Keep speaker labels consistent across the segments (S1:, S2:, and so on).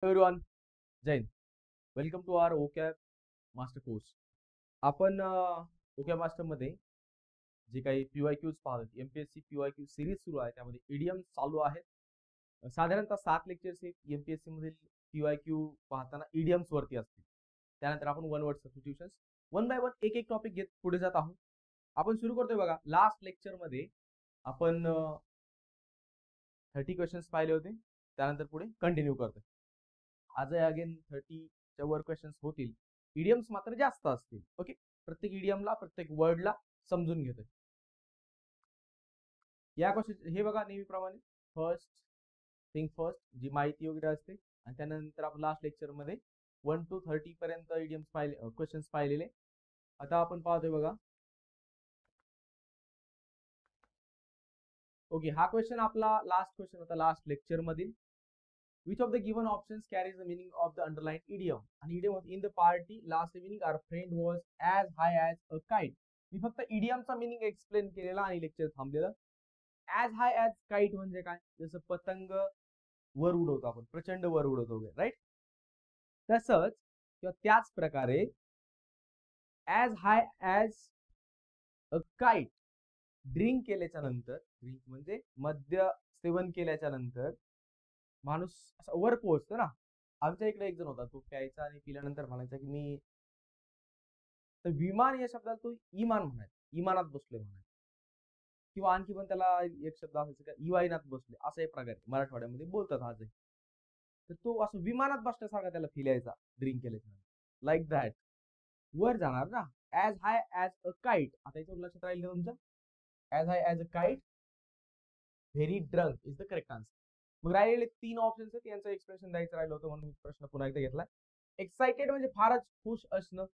S1: Everyone, जय हिंद. Welcome to our vocab master course. आपण ओकॅब मास्टर मध्ये जे काही PYQs पाहतो, MPSC PYQ सिरीज सुरू आहे, त्यामध्ये इडियम चालू आहेत. साधारणतः 7 लेक्चर्स MPSC मधील PYQ पाहताना इडियम्स वरती असतील. त्यानंतर आपण one word substitutions one by one एक एक टॉपिक घेत पुढे जात आहोत. आपण सुरू करतोय बघा. लास्ट लेक्चर मध्ये आपण 30 क्वेश्चन्स पाहिले होते. त्यानंतर पुढे कंटिन्यू करतोय. आज अगेन 30च्या वर क्वेश्चन्स होतील. इडियम्स मात्र जास्त असतील. ओके, प्रत्येक इडियमला प्रत्येक वर्डला समजून घेतोय. या क्वेश्चन हे बघा, नेहमीप्रमाणे फर्स्ट थिंग फर्स्ट जी माहिती वगैरे असते, आणि त्यानंतर आपण लास्ट लेक्चर मध्ये 1 to 30 पर्यंत इडियम्स पाहिले, क्वेश्चन्स पाहिलेले. आता आपण पाहतोय बघा. ओके, हा क्वेश्चन आपला लास्ट क्वेश्चन होता लास्ट लेक्चर मधील. Which of the given options carries the meaning of the underlined idiom? And idiom was in the party last evening our friend was as high as a kite. मी फक्त इडियमचा meaning explain केलेला आणि lecture थांबलेलं. As हाय as kite म्हणजे काय? जसं पतंग वर उडवतो आपण, प्रचंड वर उडवतो, राईट? तसंच किंवा त्याच प्रकारे as high as a kite drink केल्याच्या नंतर, ड्रिंक म्हणजे मद्य सेवन केल्याच्या नंतर माणूस असं वर पोहोचतो ना. आमच्या इकडे एक जण होता, तो प्यायचा आणि पिल्यानंतर म्हणायचा की मी, तर विमान या शब्दाला तो इमान म्हणायचा, इमानात बसलोय म्हणायचा. किंवा आणखी पण त्याला एक शब्द असायचा का, इवाईनात बसले, असा एक प्रकार मराठवाड्यामध्ये बोलतात आजही. तर तो असं विमानात बसल्यासारखा त्याला फील यायचा ड्रिंक केल्याच्या नंतर. लाईक दॅट वर जाणार ना. As high as a kite. आता याच्यावर लक्षात राहील का तुमचं? As high as a kite, very drunk is the correct answer. मग राहिलेले 3 ऑप्शन्स आहेत, यांचं एक्सप्रेशन द्यायचं राहिलं होतं म्हणून प्रश्न पुन्हा एकदा घेतला. एक्साइटेड म्हणजे फारच खुश असणं,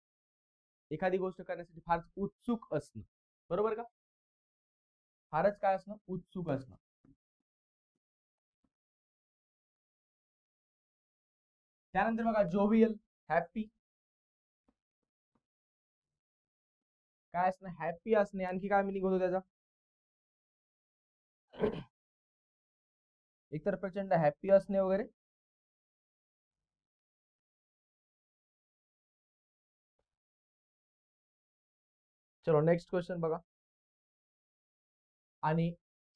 S1: एखादी गोष्ट करण्यासाठी फारच उत्सुक असणं, बरोबर का? फारच काय असणं? उत्सुक असणं. त्यानंतर बघा जोवियल, हॅपी. काय असणं? हॅपी असणे. आणखी काय मिनिंग होतो त्याचा? एकतर प्रचंड हॅपी असणे वगैरे. चलो नेक्स्ट क्वेश्चन बघा. आणि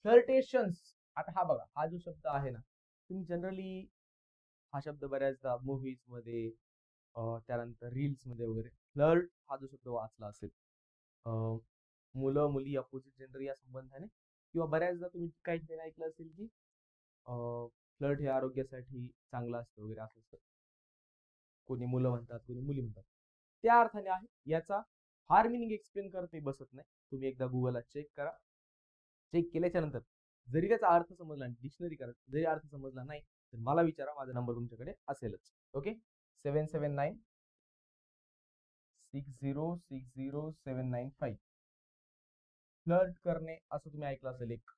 S1: फ्लर्टेशन्स. आता हा बघा, हा जो शब्द आहे ना, तुम्ही जनरली हा शब्द बऱ्याचदा मूव्हीज मध्ये, त्यानंतर रील्स मध्ये वगैरे फ्लर्ट हा जो शब्द वाचला असेल. मुलं मुली अपोजिट जेंडर या संबंधाने, किंवा बऱ्याचदा तुम्ही काही ठिकाणी ऐकलं असेल की फ्लर्ट हे आरोग्यासाठी चांगलं असतं वगैरे असं असतं. कोणी मुलं म्हणतात, कोणी मुली म्हणतात. त्या अर्थाने आहे. याचा फार मिनिंग एक्सप्लेन करत बसत नाही. तुम्ही एकदा गुगलला चेक करा. चेक केल्याच्या नंतर जरी त्याचा अर्थ समजला, डिक्शनरी करा, जरी अर्थ समजला नाही तर मला विचारा, माझा नंबर तुमच्याकडे असेलच. ओके, 77960607995. फ्लर्ट करणे असं तुम्ही ऐकलं असेल, एक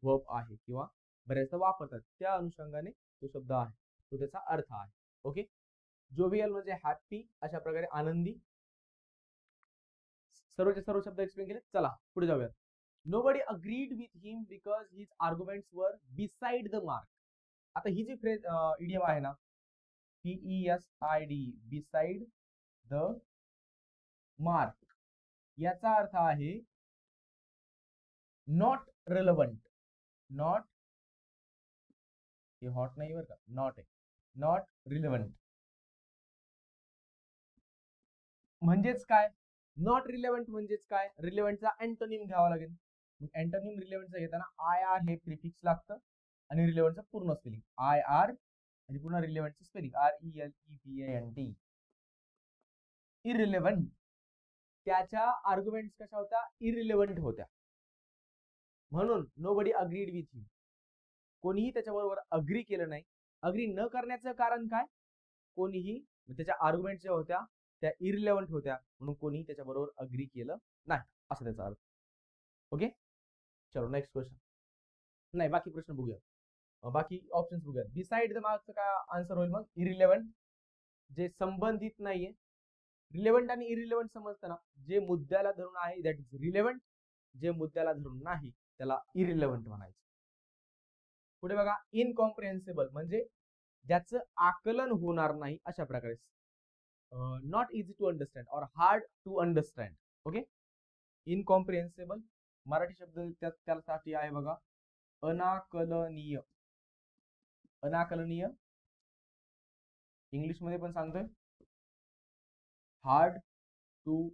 S1: वर्ब आहे किंवा बऱ्याचदा वापरतात. त्या अनुषंगाने तो शब्द आहे, तो त्याचा अर्थ आहे. ओके, जोवियल म्हणजे हॅपी, अशा प्रकारे आनंदी. सर्वचे सर्व शब्द एक्सप्लेन केले. चला पुढे जाऊयात. Nobody agreed with him because his arguments were beside the mark. आता ही जी फ्रेज इडियम आहे ना, PESID, beside the mark, याचा अर्थ आहे नॉट रेलेव्हंट. नॉट, हे हॉट नाही बरं का, नॉट आहे. नॉट रिलेव्हंट म्हणजेच काय? नॉट रिलेव्हंट म्हणजेच काय? रिलेव्हंटचा अँटोनिम घ्यावा लागेल. अँटोनिम रिलेव्हंटचा घेताना IR हे प्रिफिक्स लागतं, आणि रिलेव्हंटचा पूर्ण स्पेलिंग IR, आणि पुन्हा रिलेव्हंटचं स्पेलिंग RELEVANT. इररिलेव्हंट, त्याच्या आर्ग्युमेंट्स कशा होत्या? इररिलेव्हंट होत्या. म्हणून नोबडी अग्रीड विथ हिम, कोणीही त्याच्याबरोबर अग्री केलं नाही. अग्री न करण्याचं कारण काय? कोणीही, त्याच्या आर्ग्युमेंट ज्या होत्या त्या इररिलेव्हंट होत्या, म्हणून कोणीही त्याच्याबरोबर अग्री केलं नाही, असं त्याचा अर्थ. ओके, चलो नेक्स्ट क्वेश्चन. नाही, बाकी प्रश्न बघूया, बाकी ऑप्शन्स बघूया. बिसाइड द मार्कचं काय आन्सर होईल मग? इररिलेव्हंट, जे संबंधित नाहीये. रिलेव्हंट आणि इररिलेव्हंट समजताना, जे मुद्द्याला धरून आहे दॅट इज रिलेव्हंट, जे मुद्द्याला धरून नाही त्याला इररिलेव्हंट म्हणायचं. पुढे बघा, इनकॉम्प्रिहेन्सिबल म्हणजे ज्याचं आकलन होणार नाही अशा प्रकारे. Not easy to understand or hard to understand. Okay. Incomprehensible Marathi शब्द त्यासाठी आहे बघा, अनाकलनीय. अनाकलनीय इंग्लिश मध्ये पण सांगतोय, hard to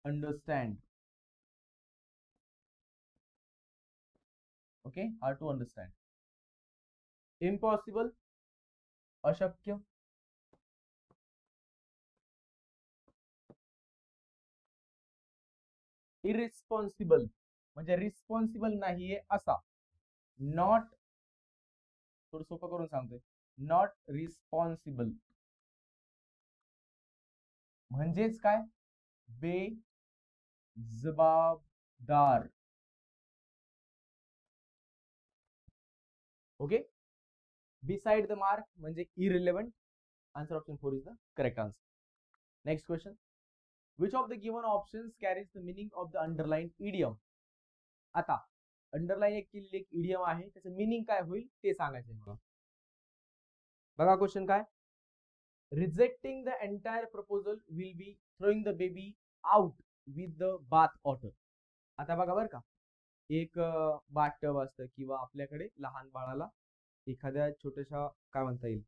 S1: understand. Okay, hard to understand. Impossible अशक्य. इरिस्पॉन्सिबल म्हणजे रिस्पॉन्सिबल नाहीये असा. नॉट, थोडं सोपं करून सांगतोय, नॉट रिस्पॉन्सिबल म्हणजेच काय, बेजबाबदार. ओके. बिसाइड द मार्क म्हणजे irrelevant. Answer option 4 is the correct answer. Next question, which of the given options carries the meaning of the underlined idiom. आता अंडरलाईन केलेली एक इडियम आहे, त्याचं मिनिंग काय होईल ते सांगायचं मला. बघा क्वेश्चन काय, rejecting the entire proposal will be throwing the baby out with the bath water. आता बघा बरं का, एक बाथटब असतं किंवा आपल्याकडे लहान बाळाला एखाद्या छोट्याशा काय म्हणता येईल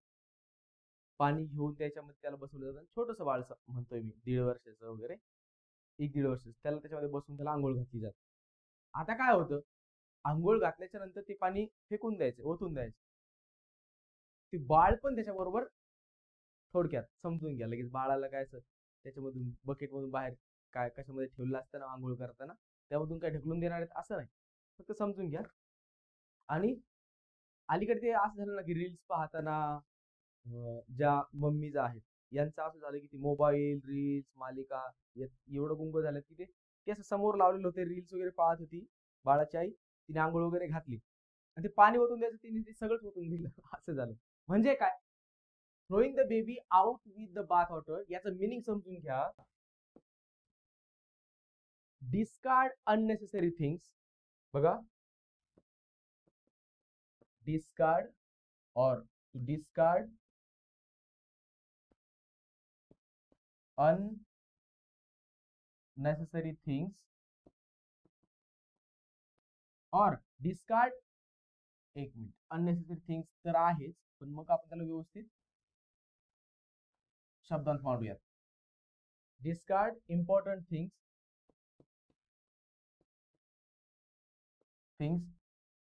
S1: पाणी घेऊन त्याच्यामध्ये त्याला बसवलं जातं. छोटस बाळ म्हणतोय मी, 1.5 वर्षाचं वगैरे, 1-1.5 वर्षाचं, त्याला त्याच्यामध्ये बसून त्याला आंघोळ घातली जाते. आता काय होतं, आंघोळ घातल्याच्या नंतर ते पाणी फेकून द्यायचं, ओतून द्यायचं. ते बाळ पण त्याच्याबरोबर, थोडक्यात समजून घ्या, लगेच बाळाला काय असं त्याच्यामधून बकेटमधून बाहेर काय कशामध्ये ठेवलं असताना आंघोळ करताना त्यामधून काय ढकलून देणार आहेत असं नाही, फक्त समजून घ्या. आणि अलीकडे ते असं झालं ना की रील्स पाहताना ज्या मम्मीज आहेत यांचं असं झालं की ती मोबाईल, रील्स, मालिका एवढं गुंग झालं की ते असं समोर लावलेलं होते, रील्स वगैरे पाहत होती बाळाची आई, तिने आंघोळ वगैरे घातली आणि ते पाणी ओतून द्यायचं, तिने ते सगळंच ओतून दिलं. असं झालं. म्हणजे काय, throwing the baby out with the bath water याचं मिनिंग समजून घ्या. Discard unnecessary things. बघा, discard or discard unnecessary things or discard, एक मिनिट, अननेसेसरी थिंग्स तर आहेच, पण मग आपण त्याला व्यवस्थित शब्दांत मांडूयात. Discard important things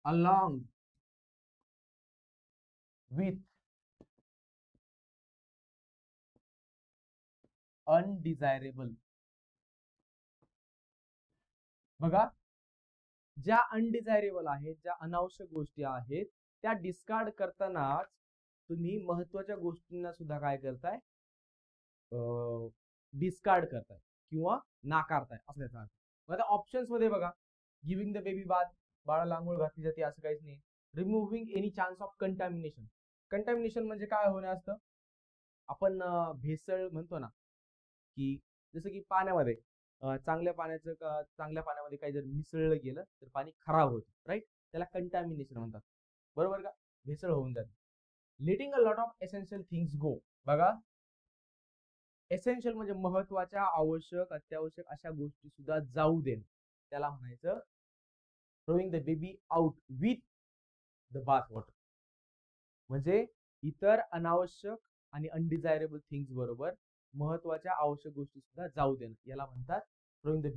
S1: along with undesirable. बघा, ज्या अनडिझायरेबल आहेत, ज्या अनावश्यक गोष्टी आहेत त्या डिस्कार्ड करतानाच तुम्ही महत्वाच्या गोष्टींना सुद्धा काय करताय, डिस्कार्ड करताय किंवा नाकारताय असं त्याचा अर्थ. आता ऑप्शन्स मध्ये बघा, गिव्हिंग द बेबी बाथ, बाळाला आंघोळ घातली जाते असं काहीच नाही. Removing any chance of contamination. Contamination म्हणजे काय होणे असतं, आपण भेसळ म्हणतो ना, की जसं की पाण्यामध्ये चांगल्या पाण्यामध्ये काही जर मिसळलं गेलं तर पाणी खराब होतं, राईट, त्याला कंटॅमिनेशन म्हणतात, बरोबर का, भेसळ होऊन जाते. Letting a lot of essential things go. बघा, एसेन्शियल म्हणजे महत्वाच्या, आवश्यक, अत्यावश्यक अशा गोष्टी सुद्धा जाऊ देणं, त्याला म्हणायचं throwing the baby out with the bath water. म्हणजे इतर अनावश्यक आणि अनडिझायरेबल थिंग्स बरोबर महत्वाच्या आवश्यक गोष्टी सुद्धा जाऊ देणं, याला म्हणतात throwing the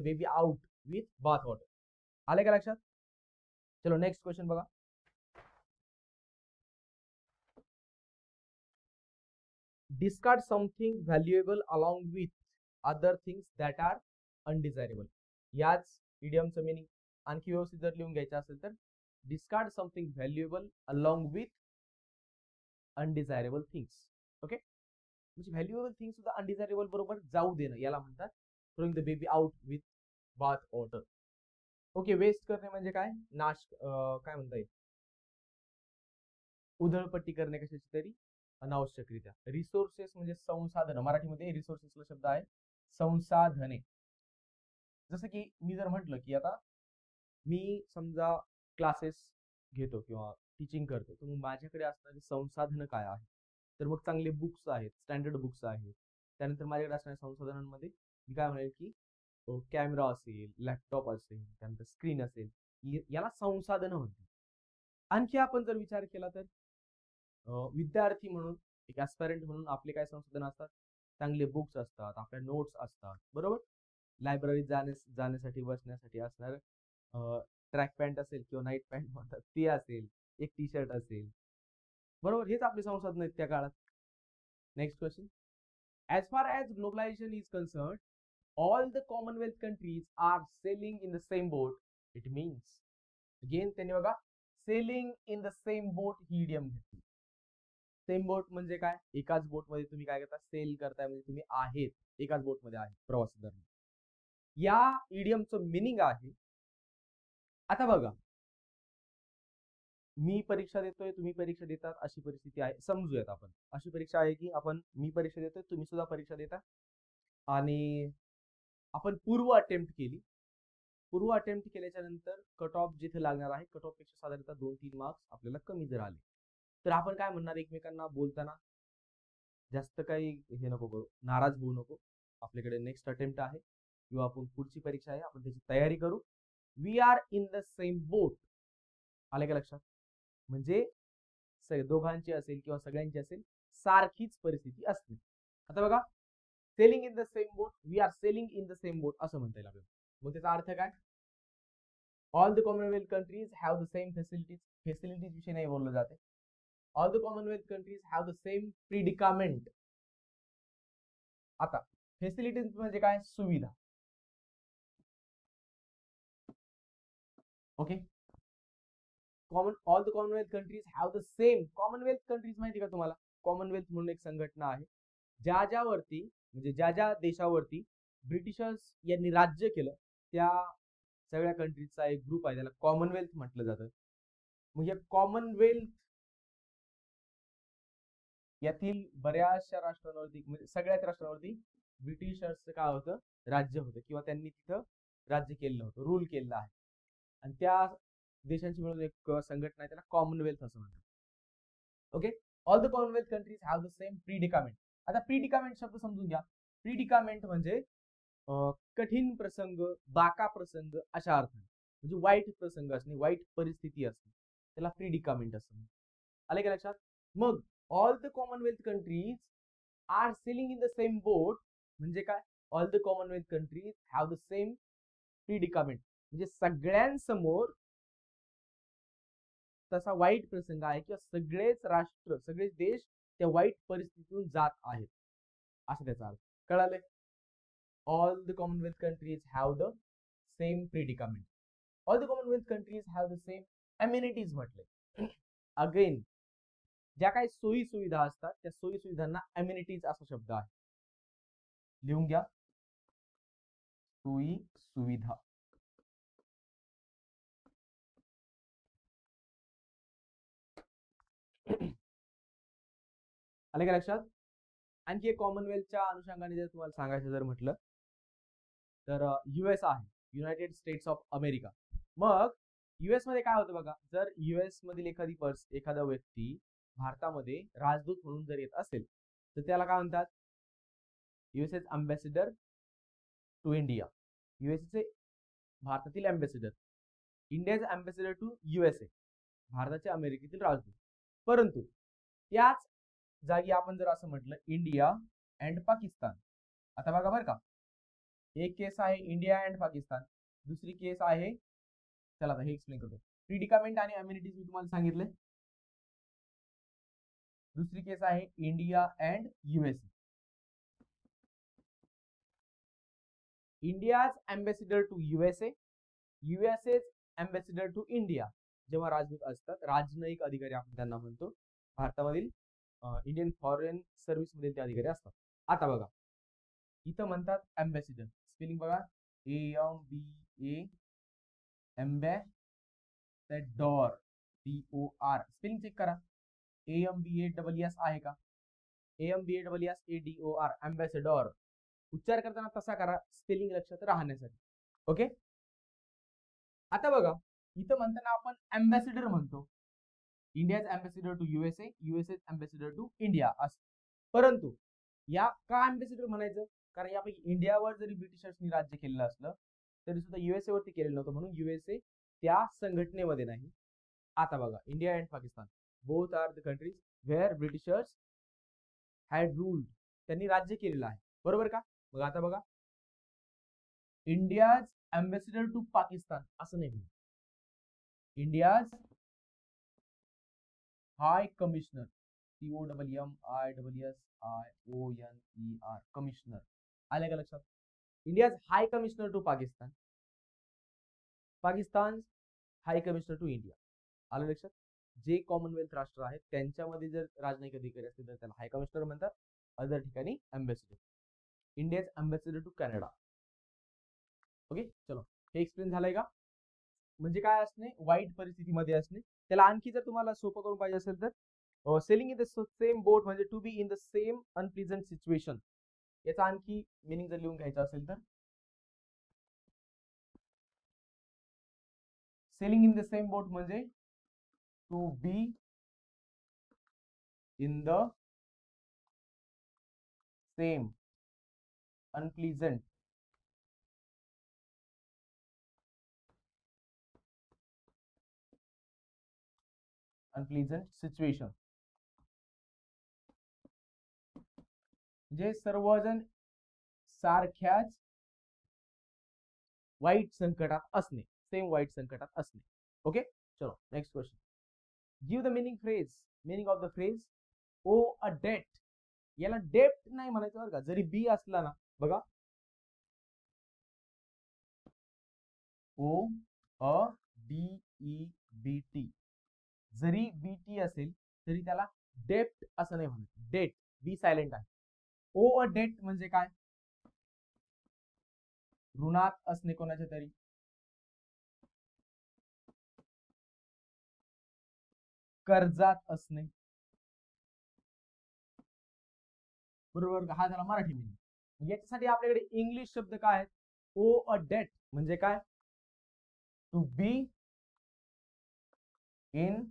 S1: baby out with bath water. आले का लक्षात? चलो नेक्स्ट क्वेश्चन बघा. Discard something valuable along with other things that are undesirable. याच इडियमचं मिनिंग आणखी व्यवस्थित जर लिहून घ्यायचं असेल तर discard something valuable along with undesirable things. Okay, म्हणजे व्हॅल्युएबल थिंग सुद्धा अनडिझायरेबल बरोबर जाऊ देणं, याला म्हणतात throwing the baby out with bath water. Okay, waste करणे म्हणजे काय, नाश, काय म्हणता येईल, उधळपट्टी करणे कशाची तरी अनावश्यकरित्या. रिसोर्सेस म्हणजे संसाधन, मराठीमध्ये रिसोर्सेसला शब्द आहे संसाधने. जसं की मी जर म्हटलं की आता मी समजा क्लासेस घेतो किंवा टीचिंग करतो, तर मग माझ्याकडे असणारी संसाधनं काय आहेत? तर मग चांगले बुक्स आहेत, स्टँडर्ड बुक्स आहेत. त्यानंतर माझ्याकडे असणाऱ्या संसाधनांमध्ये मी काय म्हणेल की कॅमेरा असेल, लॅपटॉप असेल, त्यानंतर स्क्रीन असेल, याला संसाधनं म्हणतात. आणखी आपण जर विचार केला तर विद्यार्थी म्हणून, एक ऍस्पायरंट म्हणून आपले काय संसाधन असतात? चांगले बुक्स असतात, आपल्या नोट्स असतात, बरोबर. लायब्ररीत जाण्यासाठी बसण्यासाठी असणार ट्रॅक पॅन्ट असेल किंवा नाईट पॅन्ट म्हणतात ते असेल, एक टी शर्ट असेल, बरोबर. हेच आपले संसाधन आहेत त्या काळात. Next question. ऍज फार as globalisation is concern, all the Commonwealth countries are sailing in the same boat. It means, again त्यांनी बघा sailing in the same boat he idiom घेतली. सेम बोट म्हणजे काय? एकाच बोट मध्ये तुम्ही काय करता? सेल करताय, म्हणजे तुम्ही आहेत एकाच बोट मध्ये आहे प्रवास दरम्यान. या इडियमचं मिनिंग आहे, आता बघा, मी परीक्षा देतोय, तुम्ही परीक्षा देतात, अशी परिस्थिती आहे. समजूयात आपण अशी परीक्षा आहे की मी परीक्षा देतोय, तुम्ही सुद्धा परीक्षा देता, आणि आपण पूर्व अटेम्प्ट केली. पूर्व अटेम्प्ट केल्याच्या नंतर कट ऑफ जिथे लागणार आहे, कट ऑफ पेक्षा साधारणतः 2-3 मार्क्स आपल्याला कमी जर आले, तर आपण काय म्हणणार? एकमेकांना बोलताना जास्त काही हे नको करू, नाराज होऊ नको. आपल्याकडे नेक्स्ट अटेम्प्ट आहे किंवा आपण पुढची परीक्षा आहे, आपण त्याची तयारी करू. We are in the same boat. आले का लक्षात? म्हणजे दोघांची असेल किंवा सगळ्यांची असेल, सारखीच परिस्थिती असते. आता बघा, sailing in the same boat, we are sailing in the same boat असं म्हणता येईल आपल्याला. मग त्याचा अर्थ काय? All the Commonwealth countries have the same facilities. Facilities विषयी नाही बोललं जाते. All the Commonwealth countries have the same predicament. आता फॅसिलिटीज म्हणजे काय? सुविधा. Okay. All the Commonwealth countries have the same. Commonwealth countries माहिती का तुम्हाला? कॉमनवेल्थ म्हणून एक संघटना आहे, ज्यावरती म्हणजे ज्या देशावरती ब्रिटिशर्स यांनी राज्य केलं, त्या सगळ्या कंट्रीजचा एक ग्रुप आहे, त्याला कॉमनवेल्थ म्हटलं जातं. मग या कॉमनवेल्थ यातील बऱ्याचशा राष्ट्रांवरती, म्हणजे सगळ्याच राष्ट्रांवरती ब्रिटिशर्सचं काय होतं? राज्य होतं, किंवा त्यांनी तिथं राज्य केलेलं होतं, रूल केलेलं आहे. आणि त्या देशांची मिळून एक संघटना आहे, त्याला कॉमनवेल्थ असं म्हणतात. Okay. All the Commonwealth countries have the same predicament. आता प्रिडिकामेंट शब्द समजून घ्या. प्रिडिकामेंट म्हणजे कठीण प्रसंग, बाका प्रसंग अशा अर्थाने, म्हणजे वाईट प्रसंग असणे, वाईट परिस्थिती असणे, त्याला प्रिडिकामेंट असं म्हणतात. आले का लक्षात? मग all the Commonwealth countries are sailing in the same boat म्हणजे काय? All the Commonwealth countries have the same predicament, म्हणजे सगळ्यांसमोर तसा वाईट प्रसंग आहे, किंवा सगळेच राष्ट्र, सगळेच देश त्या वाईट परिस्थितीतून जात आहेत, असं त्याचा अर्थ. कळाले? All the Commonwealth countries have the same predicament. All the Commonwealth countries have the same amenities म्हटले. अगेन, ज्या काही सोयी सुविधा असतात, त्या सोयी सुविधांना अम्युनिटीज असा शब्द आहे. लिहून घ्या, सोयी सुविधा. आले का लक्षात? आणखी एक कॉमनवेल्थच्या अनुषंगाने जर तुम्हाला सांगायचं जर म्हटलं तर युएस आहे, युनायटेड स्टेट्स ऑफ अमेरिका. मग युएस मध्ये काय होतं बघा, जर युएस मधील एखादा व्यक्ती भारतामध्ये राजदूत म्हणून जर येत असेल, तर त्याला काय म्हणतात? USS ambassador to India. USA भारतातील अम्बॅसिडर, इंडियाचे अम्बॅसिडर टू युएसए, भारताचे अमेरिकेतील राजदूत. परंतु त्याच जागी आपण जर असं म्हटलं इंडिया अँड पाकिस्तान. आता बघा बरं का, एक केस आहे इंडिया अँड पाकिस्तान, दुसरी केस आहे, चला आता हे एक्सप्लेन करतो. प्रिडिकामेंट आणि अम्युनिटीज मी तुम्हाला सांगितले. दुसरी केस आहे India and USA. India's ambassador to USA, USA's ambassador to India. जेव्हा राजदूत असतात, राजनयिक अधिकारी आपण त्यांना म्हणतो, भारतामधील इंडियन फॉरेन सर्व्हिस मधील ते अधिकारी असतात. आता बघा, इथं म्हणतात अम्बॅसिडर, स्पेलिंग बघा, AMBA, ambassador, DOR. Spelling check करा, AMBASS आहे का? AMBASSADOR, ambassador. उच्चार करताना तसा करा, स्पेलिंग लक्षात राहण्यासाठी. ओके. आता बघा, इथं म्हणताना आपण अम्बॅसिडर म्हणतो, India's ambassador to USA, USA's ambassador to India असं. परंतु या का अँबॅसिडर म्हणायचं, कारण यापैकी इंडियावर जरी ब्रिटिशर्सनी राज्य केलेलं असलं तरी सुद्धा युएसए वरती केलेलं नव्हतं, म्हणून युएसए त्या संघटनेमध्ये नाही. आता बघा, India and Pakistan both are the countries where Britishers had ruled, त्यांनी राज्य केलेलं आहे, बरोबर का. मग आता बघा, इंडियाज अँबॅसिडर टू पाकिस्तान असं नाही, India's high commissioner, COMMISSIONER commissioner. आले का लक्षात. India's high commissioner to Pakistan, Pakistan high commissioner to India. आलं लक्षात. जे कॉमनवेल्थ राष्ट्र आहेत त्यांच्यामध्ये जर राजनैतिक अधिकारी असतील तर त्याला हाय कमिशनर म्हणतात, अदर ठिकाणी ambassador. India's ambassador to Canada. Okay, चलो हे एक्सप्लेन झालंय का. म्हणजे काय असणे, वाईट परिस्थितीमध्ये असणे. त्याला आणखी जर तुम्हाला सोपं करून पाहिजे असेल तर sailing in the same boat म्हणजे to be in the same unpleasant situation. याचा आणखी मिनिंग जर लिहून घ्यायचा असेल तर sailing in the same boat म्हणजे to be in the same unpleasant situation. म्हणजे सर्वजण सारख्याच वाईट संकटात असणे, सेम वाईट संकटात असणे. ओके, चलो next question. Give the meaning of the phrase owe a debt. याला डेप्ट नाही म्हणायचं बरं का, जरी बी असला ना, बघा ODEBT, जरी बीटी असेल तरी त्याला डेप्ट असं नाही म्हणत, डेट बी सायलेंट आहे. ओ अ डेट म्हणजे काय, ऋणात असणे कोणाच्या तरी, कर्जात असणे, बरोबर. हा झाला मराठी मीनिंग. याच्यासाठी आपल्याकडे इंग्लिश शब्द काय आहेत. ओ अ डेट म्हणजे काय, टू बी इन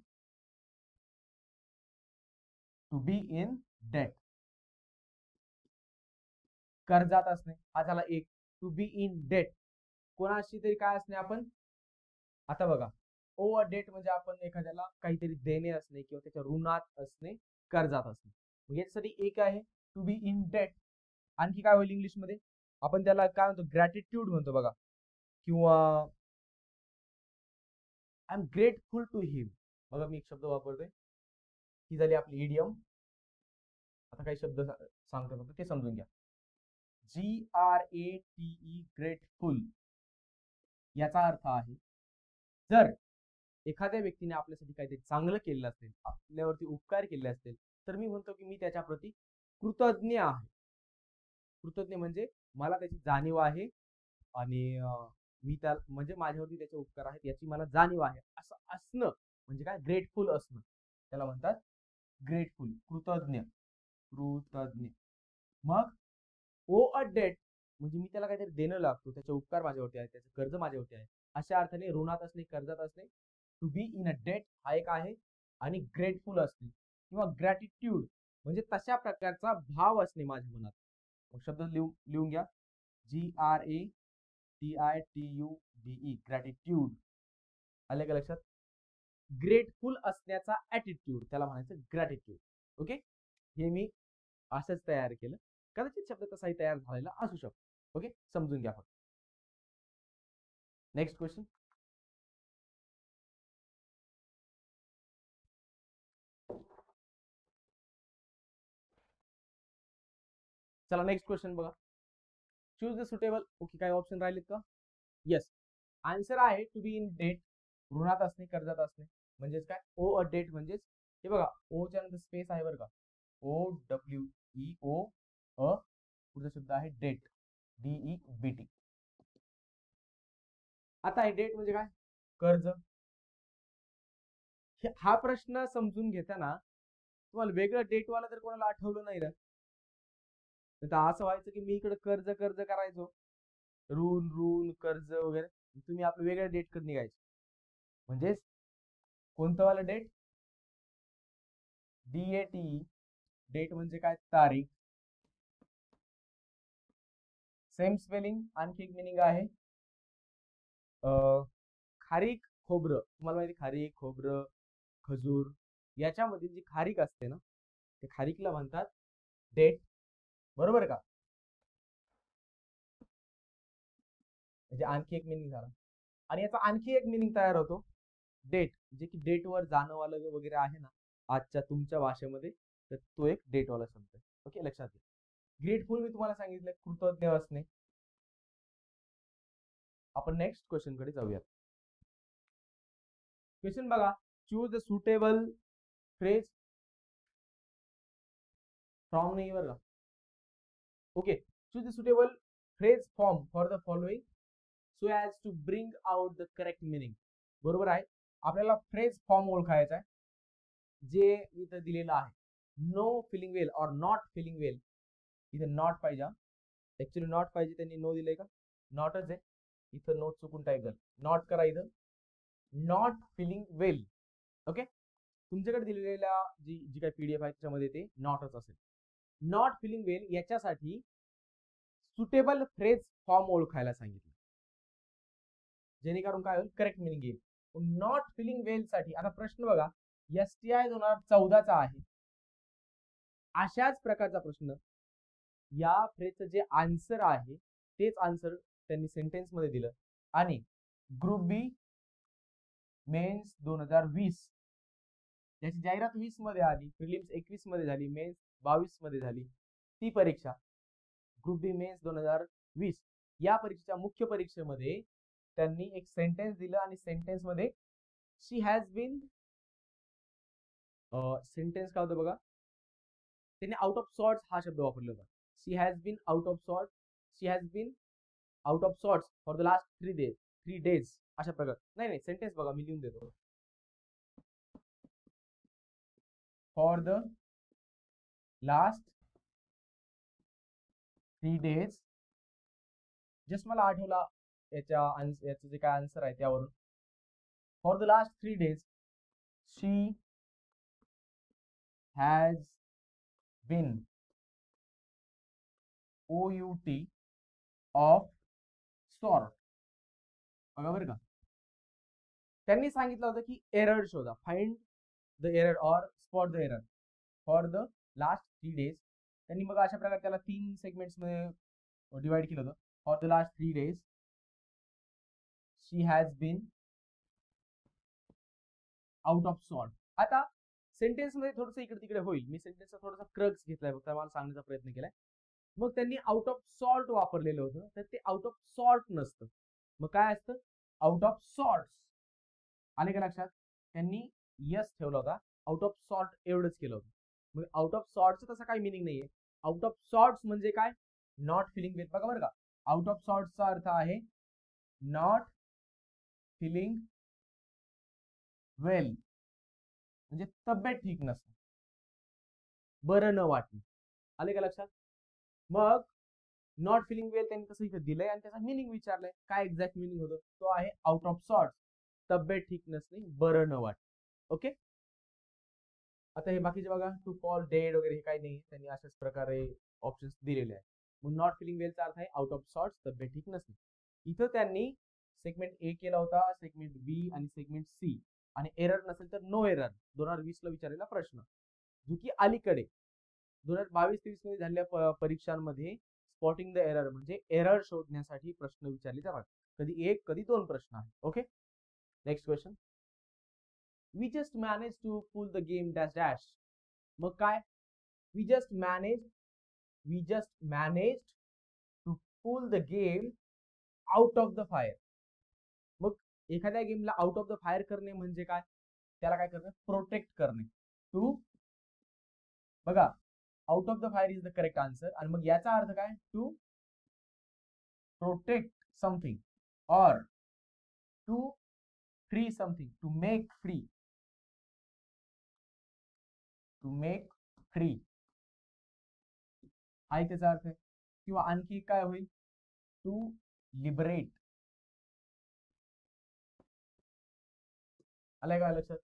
S1: डेट, कर्जात असणे. हा झाला एक. टू बी इन डेट कोणाशी तरी काय असणे आपण. आता बघा, ओ अ डेट म्हणजे आपण एखाद्याला काहीतरी देणे असणे किंवा त्याच्या ऋणात असणे, कर्जात असणे. म्हणजे याच्यासाठी एक आहे टू बी इन डेट. आणखी काय होईल इंग्लिश मध्ये, आपण त्याला काय म्हणतो, ग्रॅटिट्यूड म्हणतो बघा, किंवा आय एम ग्रेटफुल टू हिम. बघा मी एक शब्द वापरतोय, ही झाली आपली इडियम. आता काही शब्द सांगतो फक्त ते समजून घ्या. GRATE ग्रेटफुल याचा अर्थ आहे, जर एखाद्या व्यक्तीने आपल्यासाठी काहीतरी चांगलं केलेलं असेल, आपल्यावरती उपकार केले असतील, तर मी म्हणतो की मी त्याच्या प्रती कृतज्ञ आहे. कृतज्ञ म्हणजे मला त्याची जाणीव आहे आणि मी त्या म्हणजे माझ्यावरती त्याचे उपकार आहेत याची मला जाणीव आहे, असं असणं म्हणजे काय, ग्रेटफुल असणं. त्याला म्हणतात ग्रेटफुल, कृतज्ञ. मग ओ अ डेट म्हणजे मी त्याला काहीतरी देणं लागतो, त्याचे उपकार माझ्यावरती आहे, त्याचे कर्ज माझ्यावरती आहे, अशा अर्थाने ऋणात असणे, कर्जात असणे. To be in a debt हा एक आहे, आणि ग्रेटफुल असणे किंवा ग्रॅटिट्यूड म्हणजे तशा प्रकारचा भाव असणे माझ्या मनात. मग शब्द लिहून घ्या, GRATITUDE ग्रॅटिट्यूड. आले का लक्षात. ग्रेटफुल असण्याचा ऍटिट्यूड त्याला म्हणायचं ग्रॅटिट्यूड. ओके, हे मी असंच तयार केलं, कदाचित शब्द तसाही तयार झालेला असू शकतो. ओके, समजून घ्या फक्त. Next question. चला नेक्स्ट क्वेश्चन बघा. Choose the suitable. ओके, काय ऑप्शन राहिलेत का. येस, आन्सर आहे टू बी इन डेट, ऋणात असणे, कर्जात असणे. म्हणजेच काय, ओ अ डेट म्हणजेच हे बघा, ओ च्या नंतर स्पेस आहे बरं का, OWEO अ, पुढचा शब्द आहे डेट, DEBT. आता हे डेट म्हणजे काय, कर्ज. हा प्रश्न समजून घेताना तुम्हाला वेगळं डेटवाला जर कोणाला आठवलं नाही ना, तर असं व्हायचं की मी इकडे कर्ज कर्ज करायचो, ऋण कर्ज वगैरे, तुम्ही आपलं वेगळ्या डेट कडे निघायचे. म्हणजेच कोणतं वाला डेट, DAT, डेट म्हणजे काय, तारीख. Same spelling. आणखी एक मिनिंग आहे खारीक खोबरं. तुम्हाला माहिती खारीक खोबरं खजूर याच्यामधील जी खारीक असते ना, ते खारीकला म्हणतात डेट. बरोबर का? म्हणजे आणखी एक मिनिंग झाला. आणि याचा आणखी एक मिनिंग तयार होतो डेट, जे की डेटवर जाणंवालं वगैरे आहे ना आजच्या तुमच्या भाषेमध्ये, तर तो एक डेटवाला शब्द आहे. ओके, लक्षात घ्या. ग्रेटफुल मी तुम्हाला सांगितलं कृतज्ञ असणे. आपण नेक्स्ट क्वेश्चन कडे जाऊया. क्वेश्चन बघा. Choose the suitable phrase from नाही बरं का. Okay, choose the suitable phrase form for the following so as to bring out the correct meaning. बरोबर आहे. आपल्याला फ्रेज फॉर्म ओळखायचा आहे, जे इथं दिलेलं आहे. नो फिलिंग वेल और नॉट फिलिंग वेल. इथे नॉट पाहिजे, ऍक्च्युली नॉट पाहिजे, त्यांनी नो दिलंय का, नॉटच आहे. इथं नो चुकून टाईप झालं, नॉट करा इथं. Not feeling well. ओके, तुमच्याकडे दिलेल्या जी जी काही पीडीएफ आहे त्याच्यामध्ये ते नॉटच असेल. नॉट फिलिंग वेल याच्यासाठी सुटेबल फ्रेज फॉर्म ओळखायला सांगितलं, जेणेकरून काय होईल, करेक्ट मिनिंग येईल. नॉट फिलिंग वेल साठी आता प्रश्न बघा, STI 2014चा आहे. अशाच प्रकारचा प्रश्न, या फ्रेजचं जे आन्सर आहे तेच आन्सर त्यांनी सेंटेन्स मध्ये दिलं. आणि ग्रुप बी मेन्स 2020 याची जाहिरात 20 मध्ये आली, प्रिलिम्स 21 मध्ये झाली, मेन्स 22 मध्ये झाली. ती परीक्षा ग्रुप बी मेन्स 2020 या परीक्षेच्या मुख्य परीक्षेमध्ये त्यांनी एक सेंटेन्स दिलं आणि सेंटेन्स मध्ये शी हॅज बीन, सेंटेन्स काय होतं बघा, त्यांनी आउट ऑफ सॉर्ट्स हा शब्द वापरला होता. She has been out of sort, she has been out of sorts for the last 3 days अशा प्रकार. नाही नाही, सेंटेन्स बघा, मी लिहून देतो. For the last 3 days. Just मला आठवला याचं जे काय आन्सर आहे त्यावरून. For the last 3 days she has been OUT of sort. बघा बरं का, त्यांनी सांगितलं होतं की एरर शोधा, find the error or spot the error for the last 3 days. त्यांनी मग अशा प्रकारे त्याला 3 सेगमेंट्स मध्ये डिवाइड केलं होतं. For the last 3 days she has been out of sort. आता सेंटेन्स मध्ये थोडंसं इकडे तिकडे होईल, मी सेंटेन्सचा थोडासा क्रक्स घेतलाय, फक्त मला सांगण्याचा प्रयत्न केलाय. मग त्यांनी आउट ऑफ सॉर्ट वापरलेलं होतं, तर ते आउट ऑफ सॉर्ट नसतं. मग काय असतं, आउट ऑफ सॉर्ट्स. आले का लक्षात? त्यांनी यस ठेवला होता, आउट ऑफ सॉर्ट एवढंच केलं होतं. मग आउट ऑफ सॉर्टचं तसं काही मिनिंग नाहीये. आउट ऑफ सॉर्ट्स म्हणजे काय, नॉट फिलिंग वेल. बघा बरं का, आउट ऑफ सॉर्टचा अर्थ आहे नॉट फिलिंग वेल, म्हणजे तब्येत ठीक नसते, बरं न वाटणं. आले का लक्षात? मग नॉट फिलिंग वेल त्यांनी तसं इथं दिलंय आणि त्याचा मिनिंग विचारलंय. काय एक्झॅक्ट मिनिंग होतं, तो आहे आउट ऑफ सॉर्ट, तब्येत ठीक नसणे, बरं न वाट. ओके, आता हे बाकीचे बघा, टू फॉल डेड वगैरे हे काही नाही, त्यांनी अशाच प्रकारे ऑप्शन्स दिलेले आहेत. मग नॉट फिलिंग वेलचा अर्थ आहे आउट ऑफ सॉर्ट, तब्येत ठीक नसणे. इथं त्यांनी सेगमेंट ए केला होता, सेगमेंट बी आणि सेगमेंट सी, आणि एरर नसेल तर नो एरर 2020 ला विचारलेला प्रश्न, जो की अलीकडे 2022-23 मध्ये झालेल्या परीक्षांमध्ये स्पॉटिंग द एरर म्हणजे एरर शोधण्यासाठी प्रश्न विचारले जातात. कधी एक कधी दोन प्रश्न आहेत. Okay, next question. We just manage to pull the game dash dash. मग काय, we just manage to pull the game out of the fire. मग एखाद्या गेमला आउट ऑफ द फायर करणे म्हणजे काय, त्याला काय करणे, प्रोटेक्ट करणे. टू, बघा, out of the fire is the correct answer. आणि मग याचा अर्थ काय, टू प्रोटेक्ट समथिंग और to free something, to make free, to make free हा त्याचा अर्थ आहे. किंवा आणखी काय होईल, टू लिबरेट. आलाय का लक्षात?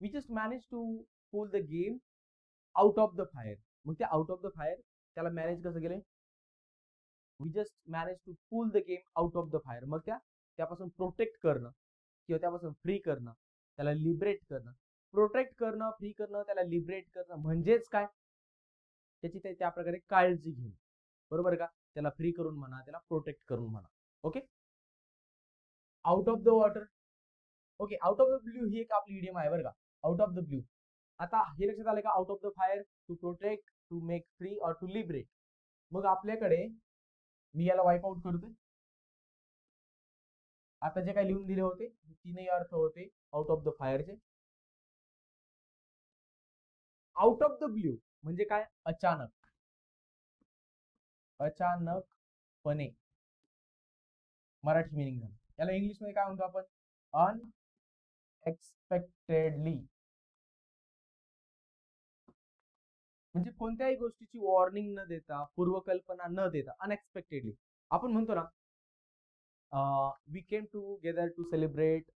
S1: We just manage to pull the game out of the fire. मग ते आउट ऑफ द फायर त्याला मॅनेज कसं केलंय, we just manage to pull the game out of the fire. मग त्यापासून प्रोटेक्ट करणं किंवा त्यापासून फ्री करणं, त्याला लिबरेट करणं. प्रोटेक्ट करणं, फ्री करणं, त्याला लिबरेट करणं म्हणजेच काय, त्याची त्या प्रकारे काळजी घेणं. बरोबर का, त्याला फ्री करून म्हणा, त्याला प्रोटेक्ट करून म्हणा. Okay, out of the water. Okay, out of the blue ही एक आपली इडियम आहे बरं का, आउट ऑफ द ब्ल्यू. आता हे लक्षात आलं का, out of the fire, to protect, to make free और टू लिबरेट. मग आपल्याकडे मी याला वाईप आउट करतोय. आता जे काही लिहून दिले होते तीनही अर्थ होते आउट ऑफ द फायरचे. आउट ऑफ द ब्ल्यू म्हणजे काय, अचानक, अचानकपणे मराठी मिनिंग झालं. याला इंग्लिश मध्ये काय म्हणतो आपण, अनएक्सपेक्टेडली. म्हणजे कोणत्याही गोष्टीची वॉर्निंग न देता, पूर्वकल्पना न देता, अनएक्सपेक्टेडली. आपण म्हणतो ना, we came together to celebrate